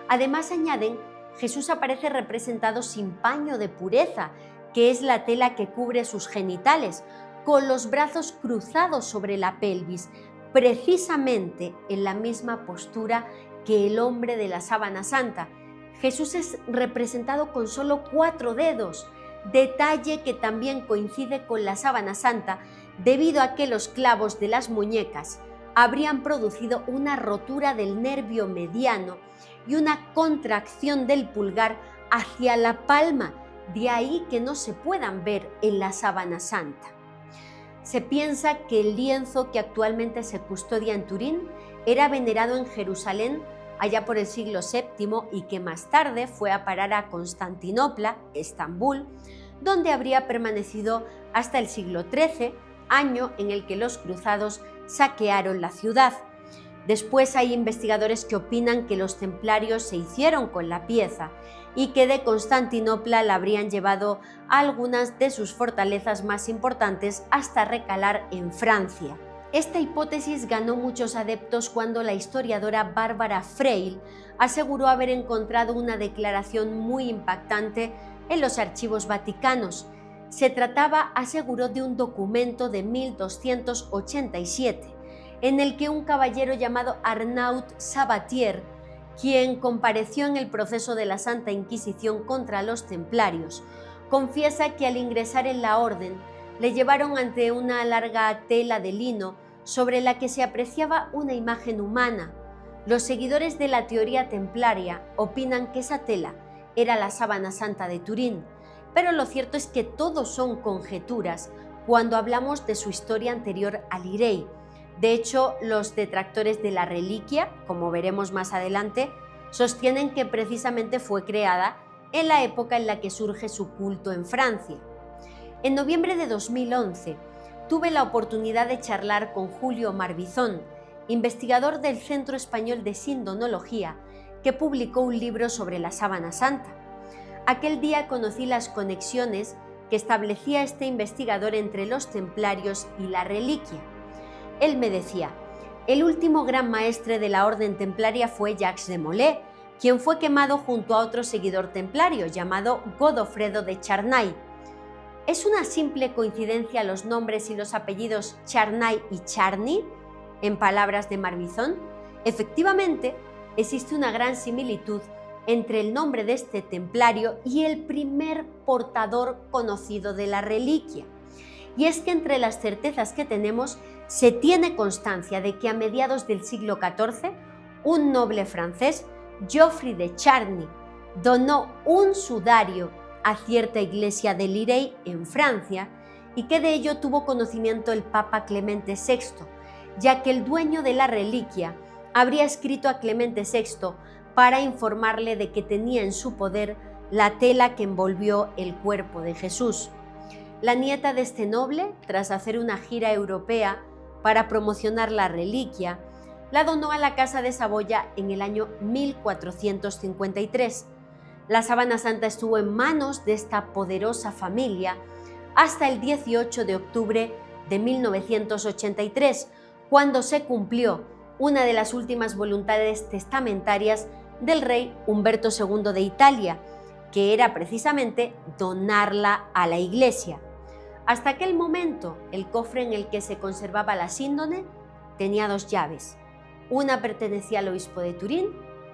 Speaker 2: Además añaden, Jesús aparece representado sin paño de pureza, que es la tela que cubre sus genitales, con los brazos cruzados sobre la pelvis, precisamente en la misma postura que el hombre de la sábana santa. Jesús es representado con solo 4 dedos, detalle que también coincide con la sábana santa debido a que los clavos de las muñecas habrían producido una rotura del nervio mediano y una contracción del pulgar hacia la palma, de ahí que no se puedan ver en la sábana santa. Se piensa que el lienzo que actualmente se custodia en Turín era venerado en Jerusalén allá por el siglo VII y que más tarde fue a parar a Constantinopla, Estambul, donde habría permanecido hasta el siglo XIII, año en el que los cruzados saquearon la ciudad. Después hay investigadores que opinan que los templarios se hicieron con la pieza y que de Constantinopla la habrían llevado a algunas de sus fortalezas más importantes hasta recalar en Francia. Esta hipótesis ganó muchos adeptos cuando la historiadora Bárbara Freil aseguró haber encontrado una declaración muy impactante en los archivos vaticanos. Se trataba, aseguró, de un documento de 1287, en el que un caballero llamado Arnaud Sabatier, quien compareció en el proceso de la Santa Inquisición contra los templarios, confiesa que al ingresar en la orden le llevaron ante una larga tela de lino sobre la que se apreciaba una imagen humana. Los seguidores de la teoría templaria opinan que esa tela era la sábana santa de Turín, pero lo cierto es que todo son conjeturas cuando hablamos de su historia anterior al Irei. De hecho, los detractores de la reliquia, como veremos más adelante, sostienen que precisamente fue creada en la época en la que surge su culto en Francia. En noviembre de 2011, tuve la oportunidad de charlar con Julio Marbizón, investigador del Centro Español de Sindonología, que publicó un libro sobre la sábana santa. Aquel día conocí las conexiones que establecía este investigador entre los templarios y la reliquia. Él me decía, el último gran maestre de la orden templaria fue Jacques de Molay, quien fue quemado junto a otro seguidor templario llamado Godofredo de Charnay. ¿Es una simple coincidencia los nombres y los apellidos Charnay y Charny? En palabras de Marbizón, efectivamente existe una gran similitud entre el nombre de este templario y el primer portador conocido de la reliquia. Y es que entre las certezas que tenemos se tiene constancia de que a mediados del siglo XIV un noble francés, Geoffrey de Charny, donó un sudario a cierta iglesia del Irei en Francia y que de ello tuvo conocimiento el Papa Clemente VI, ya que el dueño de la reliquia habría escrito a Clemente VI para informarle de que tenía en su poder la tela que envolvió el cuerpo de Jesús. La nieta de este noble, tras hacer una gira europea para promocionar la reliquia, la donó a la Casa de Saboya en el año 1453. La sábana santa estuvo en manos de esta poderosa familia hasta el 18 de octubre de 1983, cuando se cumplió una de las últimas voluntades testamentarias del rey Humberto II de Italia, que era precisamente donarla a la Iglesia. Hasta aquel momento, el cofre en el que se conservaba la síndone tenía 2 llaves. Una pertenecía al obispo de Turín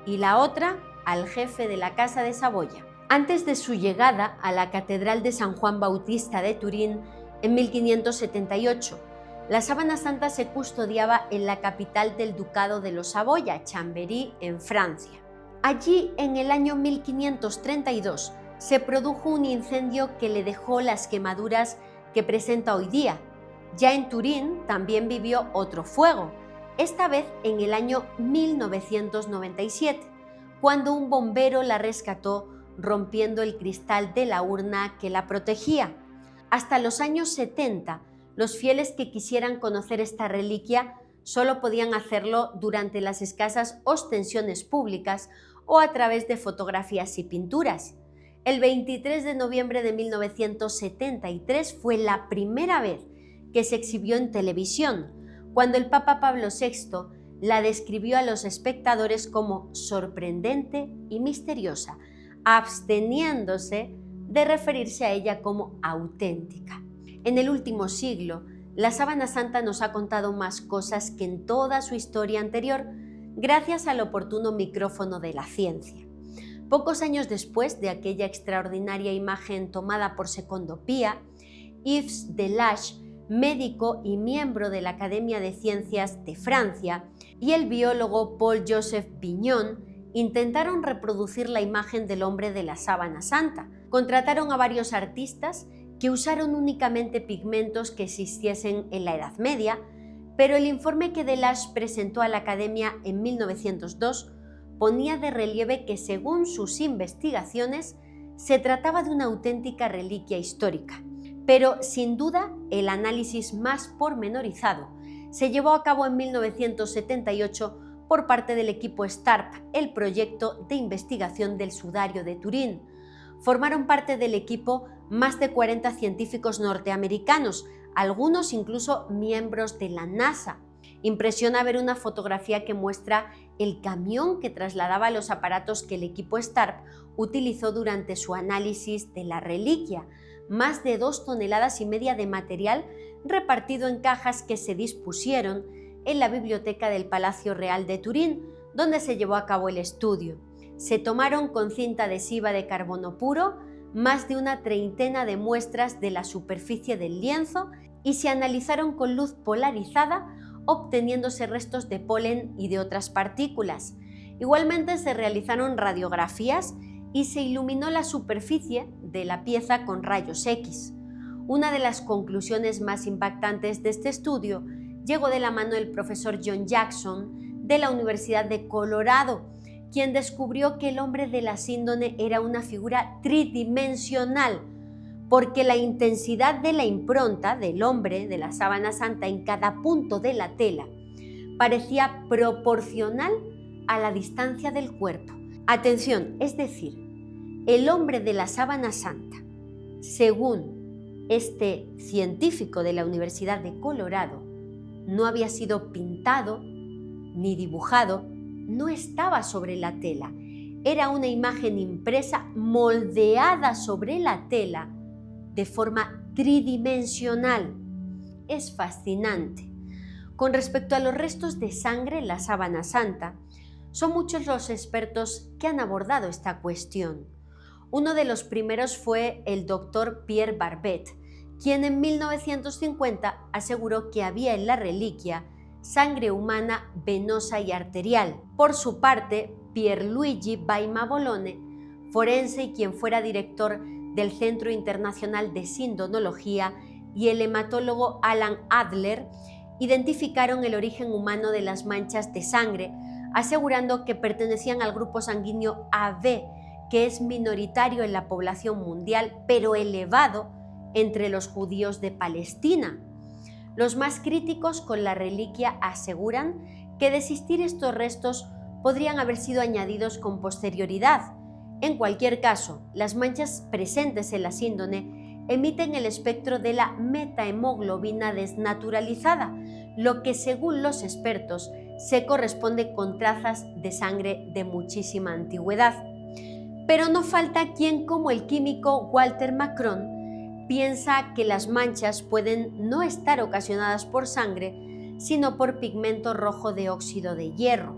Speaker 2: y la otra al jefe de la Casa de Saboya. Antes de su llegada a la Catedral de San Juan Bautista de Turín en 1578, la sábana santa se custodiaba en la capital del Ducado de los Saboya, Chambéry, en Francia. Allí, en el año 1532, se produjo un incendio que le dejó las quemaduras que presenta hoy día. Ya en Turín también vivió otro fuego, esta vez en el año 1997, cuando un bombero la rescató rompiendo el cristal de la urna que la protegía. Hasta los años 70, los fieles que quisieran conocer esta reliquia solo podían hacerlo durante las escasas ostensiones públicas o a través de fotografías y pinturas. El 23 de noviembre de 1973 fue la primera vez que se exhibió en televisión, cuando el Papa Pablo VI la describió a los espectadores como sorprendente y misteriosa, absteniéndose de referirse a ella como auténtica. En el último siglo, la Sábana Santa nos ha contado más cosas que en toda su historia anterior, gracias al oportuno micrófono de la ciencia. Pocos años después de aquella extraordinaria imagen tomada por Secondo Pía, Yves Delage, médico y miembro de la Academia de Ciencias de Francia, y el biólogo Paul-Joseph Vignon intentaron reproducir la imagen del hombre de la Sábana Santa. Contrataron a varios artistas que usaron únicamente pigmentos que existiesen en la Edad Media, pero el informe que Delage presentó a la Academia en 1902 ponía de relieve que, según sus investigaciones, se trataba de una auténtica reliquia histórica. Pero, sin duda, el análisis más pormenorizado se llevó a cabo en 1978 por parte del equipo STARP, el proyecto de investigación del sudario de Turín. Formaron parte del equipo más de 40 científicos norteamericanos, algunos incluso miembros de la NASA. Impresiona ver una fotografía que muestra el camión que trasladaba los aparatos que el equipo STARP utilizó durante su análisis de la reliquia, más de 2,5 toneladas de material repartido en cajas que se dispusieron en la biblioteca del Palacio Real de Turín, donde se llevó a cabo el estudio. Se tomaron con cinta adhesiva de carbono puro más de una treintena de muestras de la superficie del lienzo y se analizaron con luz polarizada, obteniéndose restos de polen y de otras partículas. Igualmente se realizaron radiografías y se iluminó la superficie de la pieza con rayos X. Una de las conclusiones más impactantes de este estudio llegó de la mano del profesor John Jackson de la Universidad de Colorado, quien descubrió que el hombre de la síndone era una figura tridimensional, porque la intensidad de la impronta del hombre de la Sábana Santa en cada punto de la tela parecía proporcional a la distancia del cuerpo. Atención, es decir, el hombre de la Sábana Santa, según este científico de la Universidad de Colorado, no había sido pintado ni dibujado, no estaba sobre la tela. Era una imagen impresa, moldeada sobre la tela de forma tridimensional. Es fascinante. Con respecto a los restos de sangre en la Sábana Santa, son muchos los expertos que han abordado esta cuestión. Uno de los primeros fue el doctor Pierre Barbet, quien en 1950 aseguró que había en la reliquia sangre humana venosa y arterial. Por su parte, Pierluigi Baima-Bolone, forense y quien fuera director del Centro Internacional de Sindonología, y el hematólogo Alan Adler, identificaron el origen humano de las manchas de sangre, asegurando que pertenecían al grupo sanguíneo AB, que es minoritario en la población mundial, pero elevado entre los judíos de Palestina. Los más críticos con la reliquia aseguran que de existir estos restos podrían haber sido añadidos con posterioridad. En cualquier caso, las manchas presentes en la síndone emiten el espectro de la metahemoglobina desnaturalizada, lo que según los expertos se corresponde con trazas de sangre de muchísima antigüedad. Pero no falta quien, como el químico Walter Macron, piensa que las manchas pueden no estar ocasionadas por sangre, sino por pigmento rojo de óxido de hierro.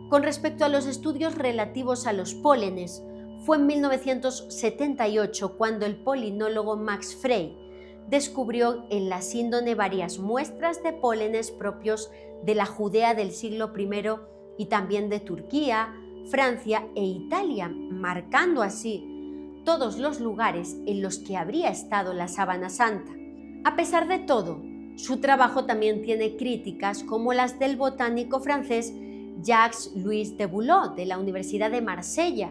Speaker 2: Con respecto a los estudios relativos a los pólenes, fue en 1978 cuando el polinólogo Max Frey descubrió en la síndone varias muestras de pólenes propios de la Judea del siglo I y también de Turquía, Francia e Italia, marcando así todos los lugares en los que habría estado la sábana santa. A pesar de todo, su trabajo también tiene críticas como las del botánico francés Jacques-Louis Deboulot de la Universidad de Marsella,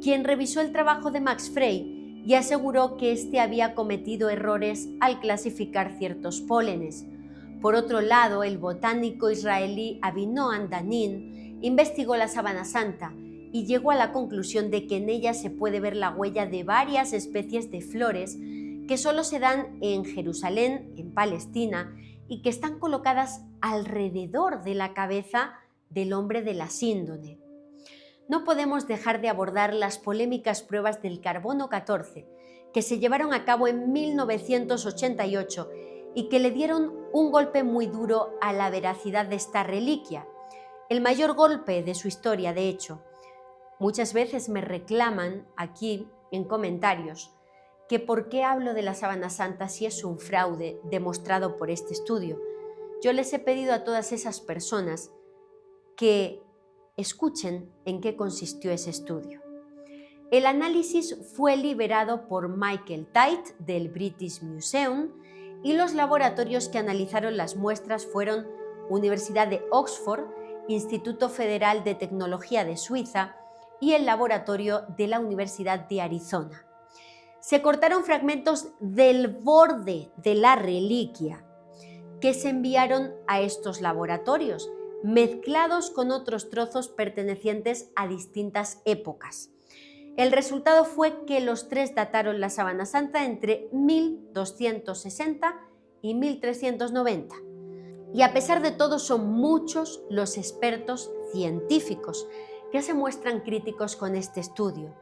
Speaker 2: quien revisó el trabajo de Max Frey y aseguró que éste había cometido errores al clasificar ciertos pólenes. Por otro lado, el botánico israelí Avinoam Danin investigó la sábana santa y llegó a la conclusión de que en ella se puede ver la huella de varias especies de flores que solo se dan en Jerusalén, en Palestina, y que están colocadas alrededor de la cabeza del hombre de la síndone. No podemos dejar de abordar las polémicas pruebas del carbono 14 que se llevaron a cabo en 1988 y que le dieron un golpe muy duro a la veracidad de esta reliquia, el mayor golpe de su historia, de hecho. Muchas veces me reclaman aquí en comentarios que por qué hablo de la sábana santa si es un fraude demostrado por este estudio. Yo les he pedido a todas esas personas que escuchen en qué consistió ese estudio. El análisis fue liberado por Michael Tait del British Museum y los laboratorios que analizaron las muestras fueron Universidad de Oxford, Instituto Federal de Tecnología de Suiza y el laboratorio de la Universidad de Arizona. Se cortaron fragmentos del borde de la reliquia que se enviaron a estos laboratorios, mezclados con otros trozos pertenecientes a distintas épocas. El resultado fue que los tres dataron la sábana santa entre 1260 y 1390. Y a pesar de todo son muchos los expertos científicos que se muestran críticos con este estudio.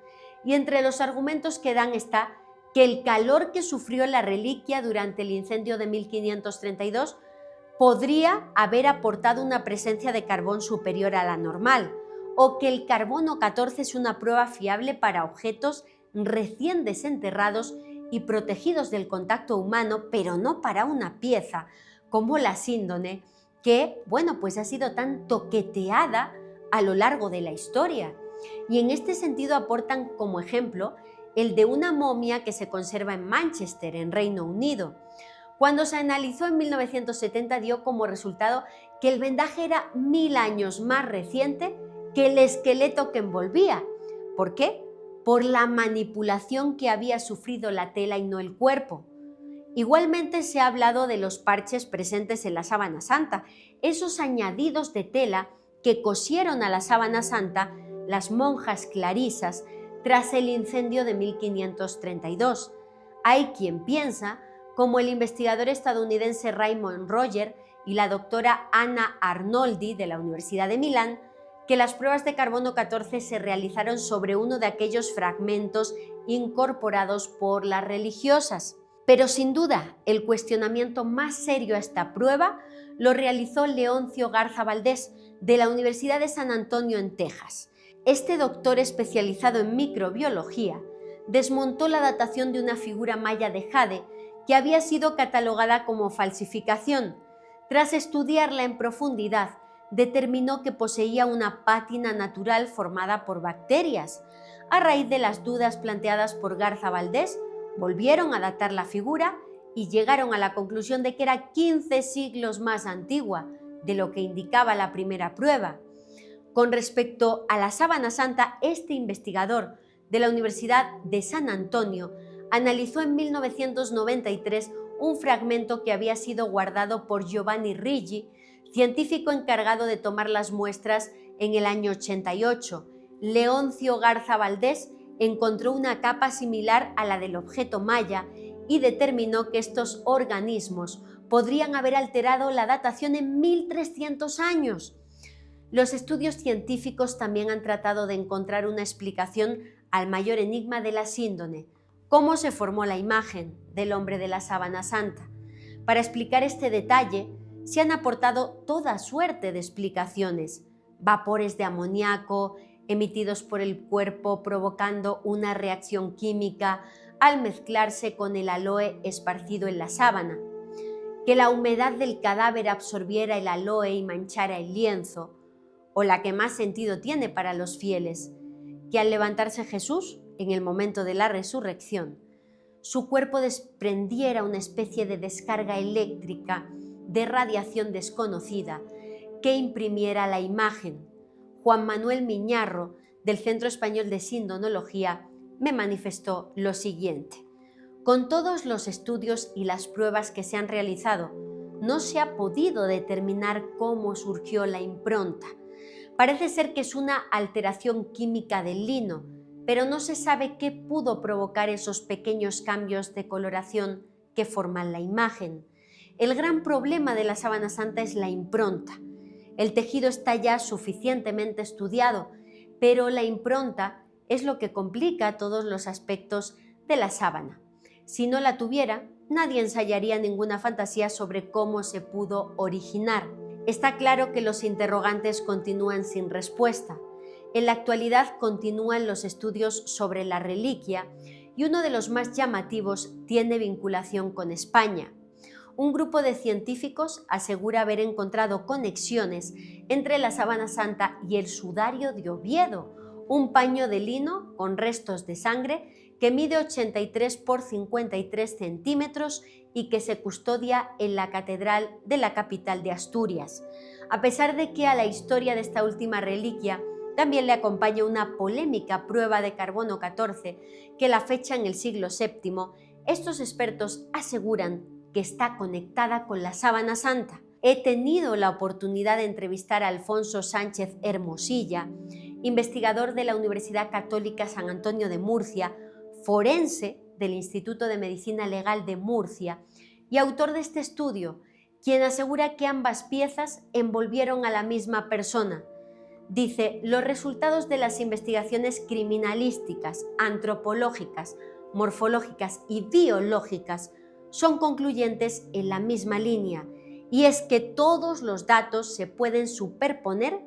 Speaker 2: Y entre los argumentos que dan está que el calor que sufrió la reliquia durante el incendio de 1532 podría haber aportado una presencia de carbón superior a la normal, o que el carbono 14 es una prueba fiable para objetos recién desenterrados y protegidos del contacto humano, pero no para una pieza como la síndone, que, pues ha sido tan toqueteada a lo largo de la historia. Y en este sentido aportan como ejemplo el de una momia que se conserva en Manchester, en Reino Unido. Cuando se analizó en 1970 dio como resultado que el vendaje era 1000 años más reciente que el esqueleto que envolvía. ¿Por qué? Por la manipulación que había sufrido la tela y no el cuerpo. Igualmente se ha hablado de los parches presentes en la sábana santa, esos añadidos de tela que cosieron a la sábana santa las monjas clarisas tras el incendio de 1532. Hay quien piensa, como el investigador estadounidense Raymond Roger y la doctora Anna Arnoldi de la Universidad de Milán, que las pruebas de carbono 14 se realizaron sobre uno de aquellos fragmentos incorporados por las religiosas. Pero sin duda, el cuestionamiento más serio a esta prueba lo realizó Leoncio Garza Valdés de la Universidad de San Antonio en Texas. Este doctor especializado en microbiología desmontó la datación de una figura maya de jade que había sido catalogada como falsificación. Tras estudiarla en profundidad, determinó que poseía una pátina natural formada por bacterias. A raíz de las dudas planteadas por Garza Valdés, volvieron a datar la figura y llegaron a la conclusión de que era 15 siglos más antigua de lo que indicaba la primera prueba. Con respecto a la sábana santa, este investigador de la Universidad de San Antonio analizó en 1993 un fragmento que había sido guardado por Giovanni Riggi, científico encargado de tomar las muestras en el año 88. Leoncio Garza Valdés encontró una capa similar a la del objeto maya y determinó que estos organismos podrían haber alterado la datación en 1300 años. Los estudios científicos también han tratado de encontrar una explicación al mayor enigma de la síndone: cómo se formó la imagen del hombre de la sábana santa. Para explicar este detalle, se han aportado toda suerte de explicaciones: vapores de amoníaco emitidos por el cuerpo provocando una reacción química al mezclarse con el aloe esparcido en la sábana, que la humedad del cadáver absorbiera el aloe y manchara el lienzo, o la que más sentido tiene para los fieles, que al levantarse Jesús, en el momento de la resurrección, su cuerpo desprendiera una especie de descarga eléctrica de radiación desconocida que imprimiera la imagen. Juan Manuel Miñarro, del Centro Español de Sindonología, me manifestó lo siguiente: con todos los estudios y las pruebas que se han realizado, no se ha podido determinar cómo surgió la impronta. Parece ser que es una alteración química del lino, pero no se sabe qué pudo provocar esos pequeños cambios de coloración que forman la imagen. El gran problema de la sábana santa es la impronta. El tejido está ya suficientemente estudiado, pero la impronta es lo que complica todos los aspectos de la sábana. Si no la tuviera, nadie ensayaría ninguna fantasía sobre cómo se pudo originar. Está claro que los interrogantes continúan sin respuesta. En la actualidad continúan los estudios sobre la reliquia y uno de los más llamativos tiene vinculación con España. Un grupo de científicos asegura haber encontrado conexiones entre la sábana santa y el sudario de Oviedo, un paño de lino con restos de sangre que mide 83 por 53 centímetros y que se custodia en la catedral de la capital de Asturias. A pesar de que a la historia de esta última reliquia también le acompaña una polémica prueba de carbono 14 que la fecha en el siglo VII, estos expertos aseguran que está conectada con la sábana santa. He tenido la oportunidad de entrevistar a Alfonso Sánchez Hermosilla, investigador de la Universidad Católica San Antonio de Murcia, forense del Instituto de Medicina Legal de Murcia y autor de este estudio, quien asegura que ambas piezas envolvieron a la misma persona. Dice: los resultados de las investigaciones criminalísticas, antropológicas, morfológicas y biológicas son concluyentes en la misma línea, y es que todos los datos se pueden superponer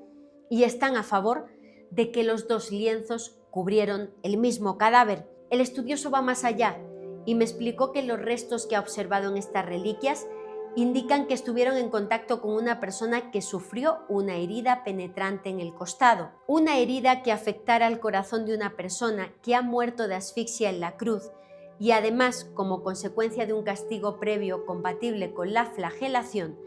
Speaker 2: y están a favor de que los dos lienzos cubrieron el mismo cadáver. El estudioso va más allá y me explicó que los restos que ha observado en estas reliquias indican que estuvieron en contacto con una persona que sufrió una herida penetrante en el costado, una herida que afectara al corazón de una persona que ha muerto de asfixia en la cruz y además, como consecuencia de un castigo previo compatible con la flagelación,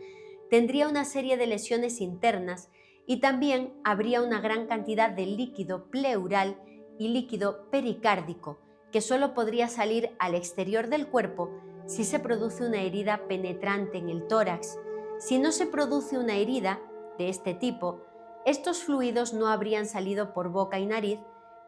Speaker 2: tendría una serie de lesiones internas y también habría una gran cantidad de líquido pleural y líquido pericárdico, que solo podría salir al exterior del cuerpo si se produce una herida penetrante en el tórax. Si no se produce una herida de este tipo, estos fluidos no habrían salido por boca y nariz,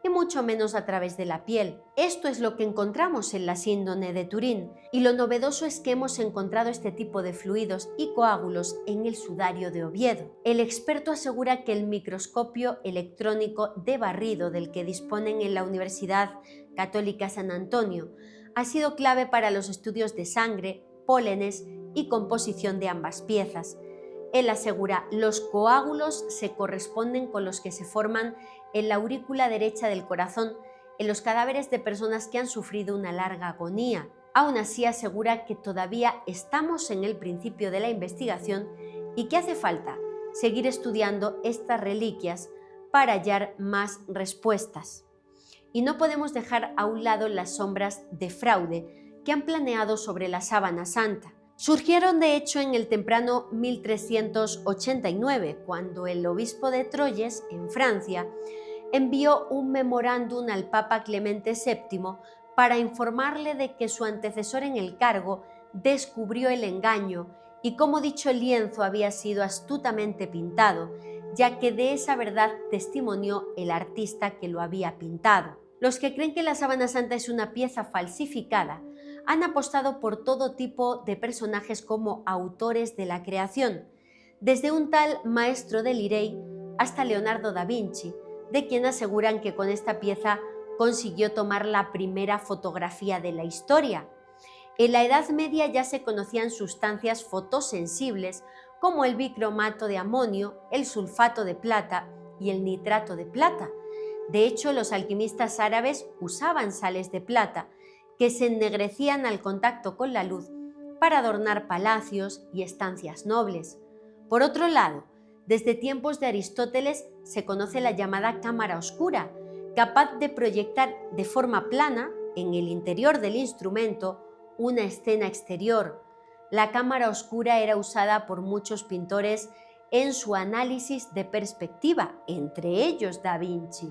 Speaker 2: y mucho menos a través de la piel. Esto es lo que encontramos en la síndrome de Turín, y lo novedoso es que hemos encontrado este tipo de fluidos y coágulos en el sudario de Oviedo. El experto asegura que el microscopio electrónico de barrido del que disponen en la Universidad Católica San Antonio ha sido clave para los estudios de sangre, pólenes y composición de ambas piezas. Él asegura: los coágulos se corresponden con los que se forman en la aurícula derecha del corazón en los cadáveres de personas que han sufrido una larga agonía. Aún así, asegura que todavía estamos en el principio de la investigación y que hace falta seguir estudiando estas reliquias para hallar más respuestas. Y no podemos dejar a un lado las sombras de fraude que han planeado sobre la sábana santa. Surgieron de hecho en el temprano 1389, cuando el obispo de Troyes, en Francia, envió un memorándum al Papa Clemente VII para informarle de que su antecesor en el cargo descubrió el engaño y cómo dicho lienzo había sido astutamente pintado, ya que de esa verdad testimonió el artista que lo había pintado. Los que creen que la sábana santa es una pieza falsificada han apostado por todo tipo de personajes como autores de la creación, desde un tal Maestro de Lirey hasta Leonardo da Vinci, de quien aseguran que con esta pieza consiguió tomar la primera fotografía de la historia. En la Edad Media ya se conocían sustancias fotosensibles como el bicromato de amonio, el sulfato de plata y el nitrato de plata. De hecho, los alquimistas árabes usaban sales de plata que se ennegrecían al contacto con la luz para adornar palacios y estancias nobles. Por otro lado, desde tiempos de Aristóteles se conoce la llamada cámara oscura, capaz de proyectar de forma plana en el interior del instrumento una escena exterior. La cámara oscura era usada por muchos pintores en su análisis de perspectiva, entre ellos Da Vinci.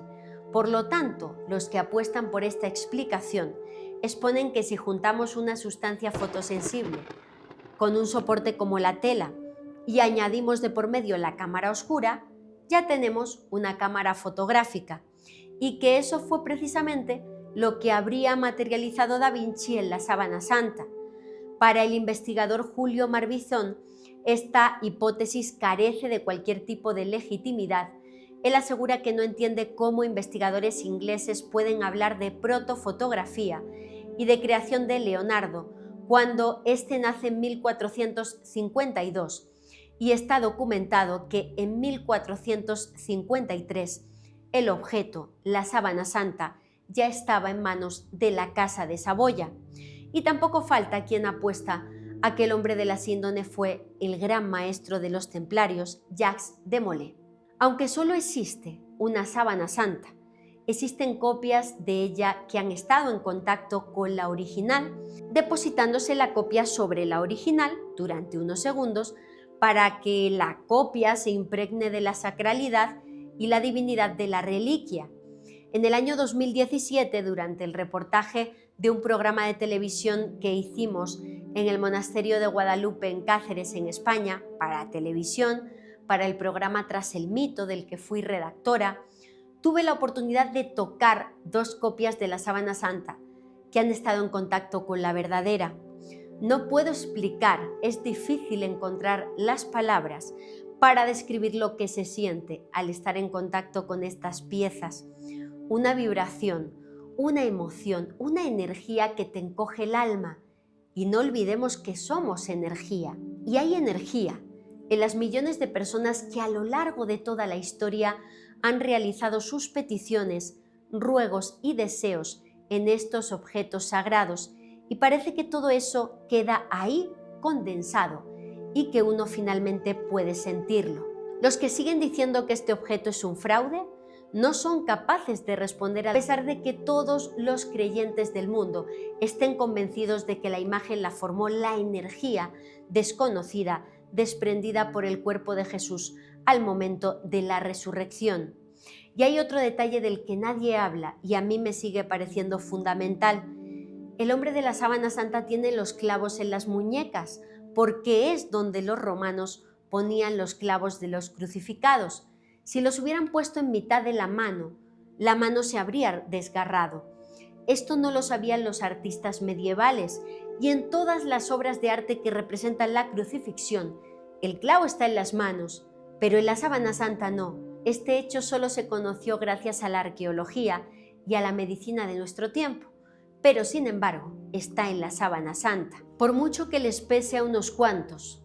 Speaker 2: Por lo tanto, los que apuestan por esta explicación exponen que si juntamos una sustancia fotosensible con un soporte como la tela y añadimos de por medio la cámara oscura, ya tenemos una cámara fotográfica, y que eso fue precisamente lo que habría materializado Da Vinci en la Sábana Santa. Para el investigador Julio Marbizón, esta hipótesis carece de cualquier tipo de legitimidad. Él asegura que no entiende cómo investigadores ingleses pueden hablar de protofotografía y de creación de Leonardo, cuando este nace en 1452 y está documentado que en 1453 el objeto, la Sábana Santa, ya estaba en manos de la Casa de Saboya. Y tampoco falta quien apuesta a que el hombre de la síndone fue el gran maestro de los templarios, Jacques de Molay. Aunque solo existe una Sábana Santa, existen copias de ella que han estado en contacto con la original, depositándose la copia sobre la original durante unos segundos para que la copia se impregne de la sacralidad y la divinidad de la reliquia. En el año 2017, durante el reportaje de un programa de televisión que hicimos en el monasterio de Guadalupe en Cáceres, en España, para televisión, para el programa Tras el Mito, del que fui redactora, tuve la oportunidad de tocar 2 copias de la Sábana Santa que han estado en contacto con la verdadera. No puedo explicar, es difícil encontrar las palabras para describir lo que se siente al estar en contacto con estas piezas. Una vibración, una emoción, una energía que te encoge el alma. Y no olvidemos que somos energía. Y hay energía en las millones de personas que a lo largo de toda la historia han realizado sus peticiones, ruegos y deseos en estos objetos sagrados. Y parece que todo eso queda ahí condensado y que uno finalmente puede sentirlo. Los que siguen diciendo que este objeto es un fraude no son capaces de responder, a pesar de que todos los creyentes del mundo estén convencidos de que la imagen la formó la energía desconocida desprendida por el cuerpo de Jesús al momento de la resurrección. Y hay otro detalle del que nadie habla y a mí me sigue pareciendo fundamental. El hombre de la Sábana Santa tiene los clavos en las muñecas, porque es donde los romanos ponían los clavos de los crucificados. Si los hubieran puesto en mitad de la mano se habría desgarrado. Esto no lo sabían los artistas medievales, y en todas las obras de arte que representan la crucifixión, el clavo está en las manos, pero en la Sábana Santa no. Este hecho solo se conoció gracias a la arqueología y a la medicina de nuestro tiempo, pero sin embargo está en la Sábana Santa. Por mucho que les pese a unos cuantos,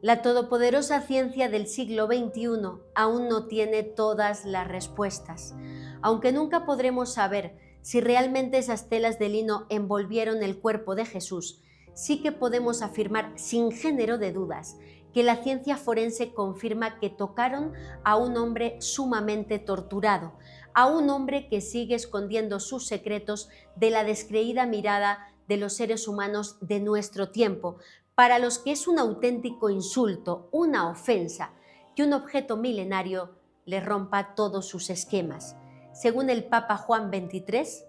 Speaker 2: la todopoderosa ciencia del siglo XXI aún no tiene todas las respuestas, aunque nunca podremos saber si realmente esas telas de lino envolvieron el cuerpo de Jesús. Sí que podemos afirmar sin género de dudas que la ciencia forense confirma que tocaron a un hombre sumamente torturado, a un hombre que sigue escondiendo sus secretos de la descreída mirada de los seres humanos de nuestro tiempo, para los que es un auténtico insulto, una ofensa, que un objeto milenario le rompa todos sus esquemas. Según el Papa Juan XXIII,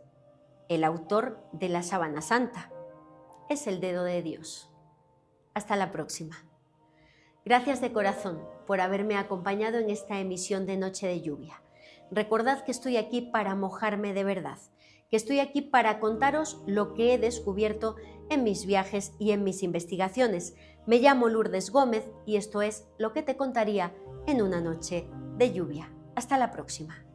Speaker 2: el autor de la Sábana Santa es el dedo de Dios. Hasta la próxima. Gracias de corazón por haberme acompañado en esta emisión de Noche de Lluvia. Recordad que estoy aquí para mojarme de verdad, que estoy aquí para contaros lo que he descubierto en mis viajes y en mis investigaciones. Me llamo Lourdes Gómez y esto es lo que te contaría en una noche de lluvia. Hasta la próxima.